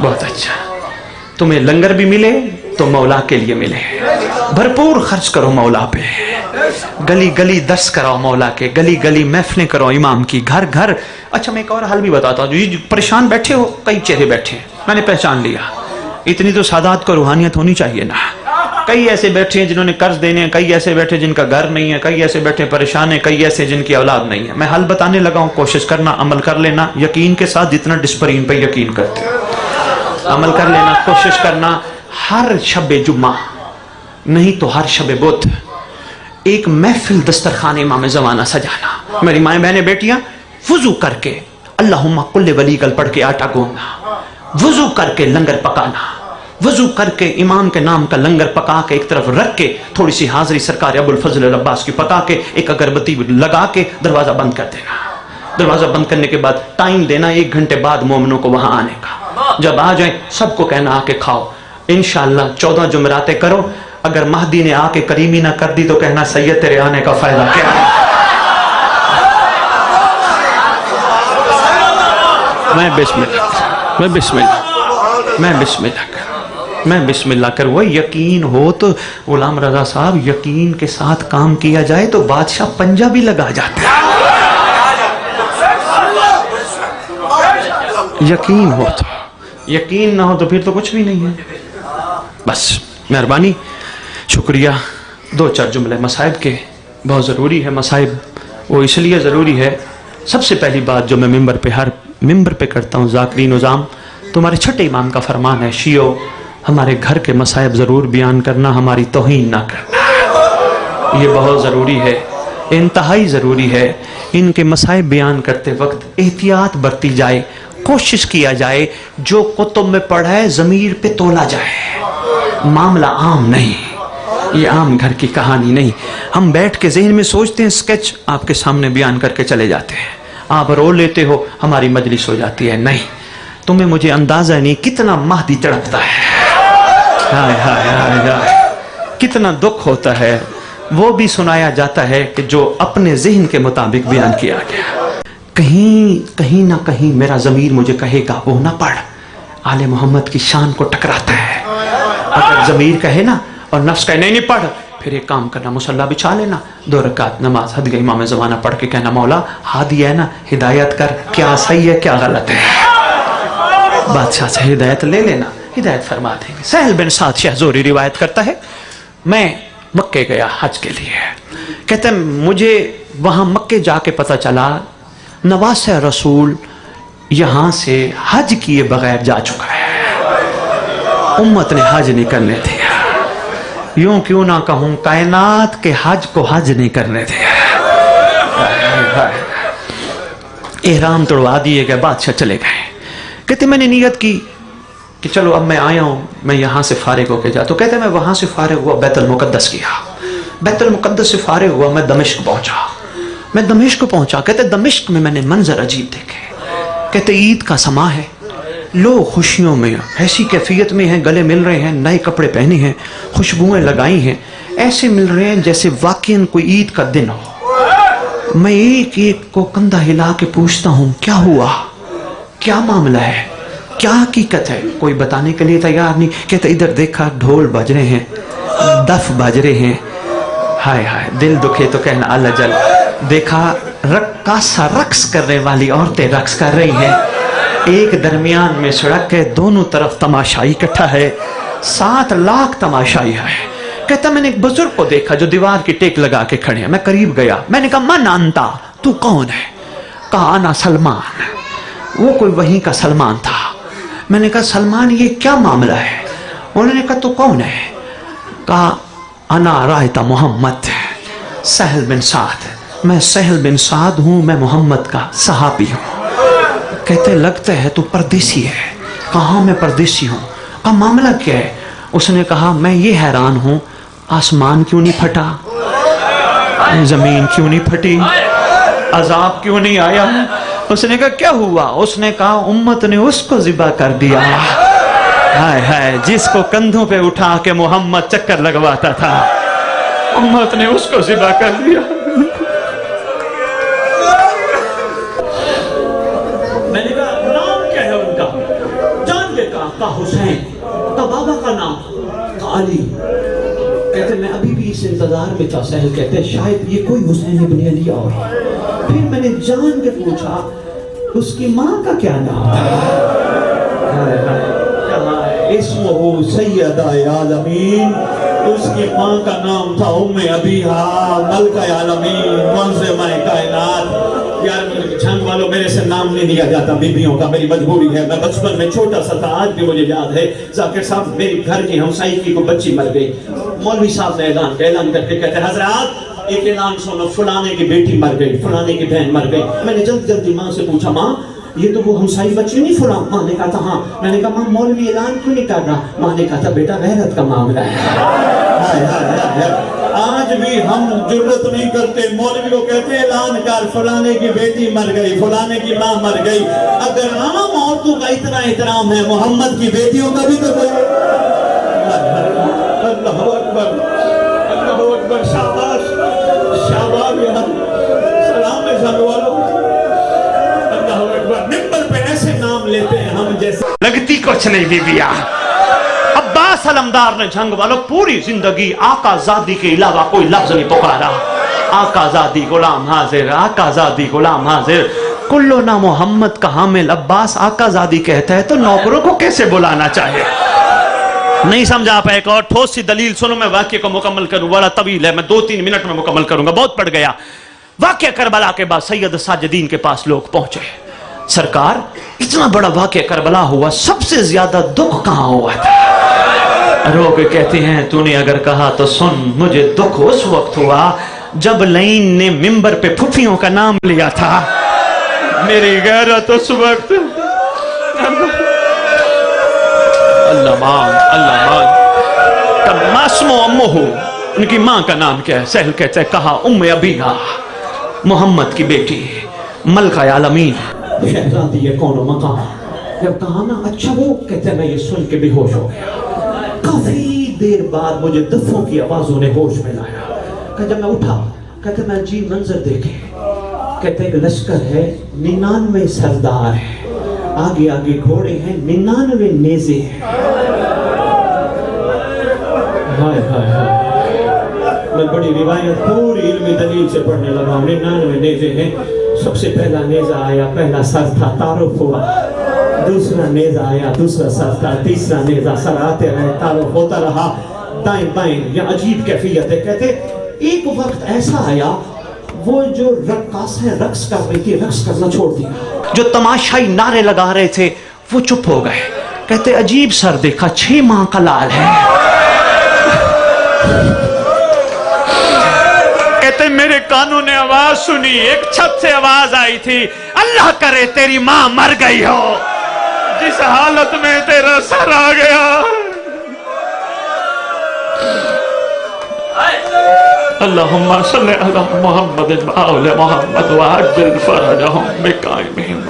بہت اچھا. تمہیں لنگر بھی ملے تو مولا کے لیے ملے. بھرپور خرچ کرو مولا پہ، گلی گلی درس کراؤ مولا کے، گلی گلی محفلیں کرو امام کی، گھر گھر. اچھا میں ایک اور حل بھی بتاتا ہوں. جو پریشان بیٹھے ہو، کئی چہرے بیٹھے ہیں، میں نے پہچان لیا. اتنی تو سادات کو روحانیت ہونی چاہیے نا. کئی ایسے بیٹھے ہیں جنہوں نے قرض دینے ہیں، کئی ایسے بیٹھے جن کا گھر نہیں ہے، کئی ایسے بیٹھے پریشان ہیں، کئی ایسے جن کی اولاد نہیں ہے. میں حل بتانے لگا ہوں، کوشش کرنا، عمل کر لینا یقین کے ساتھ، جتنا ڈسپرین پہ یقین کرتے ہو عمل کر لینا. کوشش کرنا ہر شب جمعہ نہیں تو ہر شب بدھ ایک محفل دسترخوان امام زمانہ سجانا. میری مائیں بہنیں بیٹیاں وضو کر کے اللہم کل ولی کل پڑھ کے آٹا گوندنا، وضو کر کے لنگر پکانا، وضو کر کے امام کے نام کا لنگر پکا کے ایک طرف رکھ کے تھوڑی سی حاضری سرکار ابو الفضل العباس کی پکا کے ایک اگربتی لگا کے دروازہ بند کر دینا. دروازہ بند کرنے کے بعد ٹائم دینا 1 گھنٹے بعد مومنوں کو وہاں آنے کا. جب آ جائیں سب کو کہنا آ کے کھاؤ. انشاءاللہ 14 جمعراتیں کرو. اگر مہدی نے آ کے کریمی نہ کر دی تو کہنا سید تیرے آنے کا فائدہ کیا ہے. میں بسم اللہ کر. وہ یقین ہو تو غلام رضا صاحب، یقین کے ساتھ کام کیا جائے تو بادشاہ پنجہ بھی لگا جاتا ہے. یقین ہو تو، یقین نہ ہو تو پھر تو کچھ بھی نہیں ہے. بس مہربانی، شکریہ. 2-4 جملے مصائب کے، بہت ضروری ہے. مصائب وہ اس لیے ضروری ہے، سب سے پہلی بات جو میں ہر ممبر پہ کرتا ہوں، ذاکرین نظام تمہارے چھٹے امام کا فرمان ہے، شیعو ہمارے گھر کے مصائب ضرور بیان کرنا، ہماری توہین نہ کرنا. یہ بہت ضروری ہے. انتہائی ضروری ہے ان کے مسائب بیان کرتے وقت احتیاط برتی جائے، کوشش کیا جائے جو کتب میں پڑھا ہے ضمیر پہ تولا جائے، معاملہ عام نہیں، یہ عام گھر کی کہانی نہیں۔ ہم بیٹھ کے ذہن میں سوچتے ہیں، سکیچ آپ کے سامنے بیان کر کے چلے جاتے ہیں، آپ رو لیتے ہو، ہماری مجلس ہو جاتی ہے۔ نہیں، تمہیں مجھے اندازہ نہیں کتنا مہدی تڑپتا ہے، ہائے ہائے ہائے ہائے، کتنا دکھ ہوتا ہے، وہ بھی سنایا جاتا ہے کہ جو اپنے ذہن کے مطابق بیان کیا گیا۔ کہیں نہ کہیں میرا ضمیر مجھے کہے گا وہ نہ پڑھ، آل محمد کی شان کو ٹکراتا ہے۔ اگر ضمیر کہے نا اور نفس کہے نہیں پڑھ، پھر ایک کام کرنا، مصلی بچھا لینا، 2 رکعت نماز حد امام زمانہ پڑھ کے کہنا مولا ہادی ہے نا، ہدایت کر، کیا صحیح ہے کیا غلط ہے، بادشاہ سے ہدایت لے لینا، ہدایت فرما دیں گے۔ سہل بن سعد شہزوری روایت کرتا ہے، میں مکے گیا حج کے لیے، کہتے ہیں مجھے وہاں مکے جا کے پتہ چلا نواسہ رسول یہاں سے حج کیے بغیر جا چکا ہے، امت نے حج نہیں کرنے دیا، یوں کیوں نہ کہوں کائنات کے حج کو حج نہیں کرنے دیا۔ احرام توڑوا دیے گئے، بادشاہ چلے گئے، کہتے میں نے نیت کی کہ چلو اب میں آیا ہوں، میں یہاں سے فارغ ہو کے جا، تو کہتے میں وہاں سے فارغ ہوا، بیت المقدس گیا، بیت المقدس سے فارغ ہوا، میں دمشق پہنچا، کہتے دمشق میں میں نے منظر عجیب دیکھے، کہتے عید کا سما ہے، لوگ خوشیوں میں ایسی کیفیت میں ہیں، گلے مل رہے ہیں، نئے کپڑے پہنے ہیں، خوشبوئیں لگائی ہیں، ایسے مل رہے ہیں جیسے واقعاً کوئی عید کا دن ہو۔ میں ایک ایک کو کندھا ہلا کے پوچھتا ہوں کیا ہوا، کیا معاملہ ہے، کیا حقیقت ہے، کوئی بتانے کے لیے تیار نہیں۔ کہتے ادھر دیکھا ڈھول بج رہے ہیں، دف بج رہے ہیں، ہائے ہائے دل دکھے تو کہنا اللہ جل، دیکھا رقاصہ رقص کرنے والی عورتیں رقص کر رہی ہیں، ایک درمیان میں سڑک ہے، دونوں طرف تماشائی اکٹھا ہے، 7 لاکھ تماشائی ہے۔ کہتا میں نے ایک بزرگ کو دیکھا جو دیوار کی ٹیک لگا کے کھڑے ہیں، میں قریب گیا، میں نے کہا من انتا، تو کون ہے؟ کہا انا سلمان، وہ کوئی وہیں کا سلمان تھا۔ میں نے کہا سلمان یہ کیا معاملہ ہے؟ انہوں نے کہا تو کون ہے؟ کہا انا رایت محمد، سہل بن سعد، میں سہل بن سعد ہوں، میں محمد کا صحابی ہوں۔ کہتے لگتا ہے تو پردیسی ہے۔ کہاں میں پردیسی ہوں؟ کہا معاملہ کیا ہے؟ اس نے کہا میں یہ حیران ہوں آسمان کیوں نہیں پھٹا، زمین کیوں نہیں پھٹی، عذاب کیوں نہیں آیا؟ اس نے کہا کیا ہوا؟ اس نے کہا امت نے اس کو ذبح کر دیا، ہائے ہائے جس کو کندھوں پہ اٹھا کے محمد چکر لگواتا تھا، امت نے اس کو ذبح کر دیا۔ میں نے کہا نام کیا ہے ان کا؟ جان کے کہا حسین، کا بابا کا نام کہا علی۔ کہتے میں ابھی بھی اس انتظار میں تھا، سہل کہتے شاید یہ کوئی حسین ابن علی اور۔ پھر میں نے جان کے پوچھا اس کی ماں کا کیا نام تھا؟ اسمہ سید عالمین، اس کی ماں کا نام تھا ام ابیہا، ملکہ عالمین، منظمہ کائنات۔ یار جھنگ والوں میرے سے نام نہیں لیا جاتا بیبیوں کا، میری مجبوری ہے، میں بچپن میں چھوٹا سا تھا، آج بھی مجھے یاد ہے ذاکر صاحب میری گھر کی ہمسائی کی کوئی بچی مر گئی، مولوی صاحب نے اعلان کر کے کہتے حضرات ایک اعلان سنو، فلانے کی بیٹی مر گئی، فلانے کی بہن مر گئی۔ میں نے جلدی ماں سے پوچھا ماں یہ تو وہ ہمسائی بچی نہیں فلاں؟ ماں نے کہا تھا ہاں۔ میں نے کہا ماں مولوی اعلان کیوں نہیں کر رہا؟ ماں نے کہا تھا بیٹا غیرت کا معاملہ ہے۔ آج بھی ہم جرت نہیں کرتے، مولوی کو کہتے ہیں اعلان کر فلانے کی بیٹی مر گئی، فلانے کی ماں مر گئی۔ اگر عام عورتوں کا اتنا احترام ہے، محمد کی بیٹیوں کا بھی تو کوئی۔ اللہ اکبر، اللہ اکبر، شاباش شاباش، سلام ہے جھنگ والوں، اللہ اکبر۔ ممبر پہ ایسے نام لیتے ہیں ہم جیسے لگتی کچھ نہیں بیبیاں۔ عباس علمدار نے جھنگ والوں پوری زندگی آقا زادی کے علاوہ کوئی لفظ نہیں پکارا، آقا زادی غلام حاضر، آقا زادی غلام حاضر۔ کلنا محمد کا حامل عباس آقا زادی کہتا ہے تو نوکروں کو کیسے بلانا چاہے؟ نہیں سمجھا آپ؟ ایک اور ٹھوس سی دلیل سنو، میں واقعے کو مکمل کروں، بڑا طویل ہے، میں 2-3 منٹ میں مکمل کروں گا، بہت پڑ گیا۔ واقعہ کربلا کے بعد سید ساجدین کے پاس لوگ پہنچے، سرکار اتنا بڑا واقعہ کربلا ہوا، سب سے زیادہ دکھ کہاں ہوا تھا؟ رو کے کہتے ہیں تو نے اگر کہا تو سن، مجھے دکھ اس وقت ہوا جب لین نے ممبر پہ پھوپھیوں کا نام لیا تھا، میری غیرت اس وقت اللہ مان معصوم امو ہو، ان کی ماں کا نام کیا ہے؟ سہل کہتے ہیں کہا ام ابیہ، محمد کی بیٹی ملکہ عالمین شہزادی کون و مقام. جب کہا نا اچھا وہ کہتے ہیں میں یہ سن کے بے ہوش ہو گیا. کافی دیر بعد مجھے دفوں کی آوازوں نے ہوش میں لایا. کہ جب میں اٹھا کہتے میں عجیب منظر دیکھے. کہتے ایک لشکر ہے، 99 سردار ہیں، آگے آگے گھوڑے ہیں، 99 نیزے ہیں. ہائے ہائے ہائے، میں بڑی روایت پوری علمی دلیل سے پڑھنے لگا. 99 نیزے ہیں. سب سے پہلا نیزہ آیا، پہلا سر تھا، تعارف ہوا. دوسرا نیزہ آیا، دوسرا سر تھا. تیسرا نیزہ، سر آتے رہے، تعارف ہوتا رہا. دائیں بائیں، یہ عجیب کیفیت ہے. کہتے ایک وقت ایسا آیا وہ جو رقاص ہے رقص کر رہی تھی، رقص کرنا چھوڑ دیا. جو تماشائی نعرے لگا رہے تھے وہ چپ ہو گئے. کہتے عجیب سر دیکھا، 6 ماہ کا لال ہے. کہتے میرے کانوں نے آواز سنی، ایک چھت سے آواز آئی تھی، اللہ کرے تیری ماں مر گئی ہو جس حالت میں تیرا سر آ گیا. اللہم صلی علی محمد وآل محمد وعجل فرجہم بقائمہم.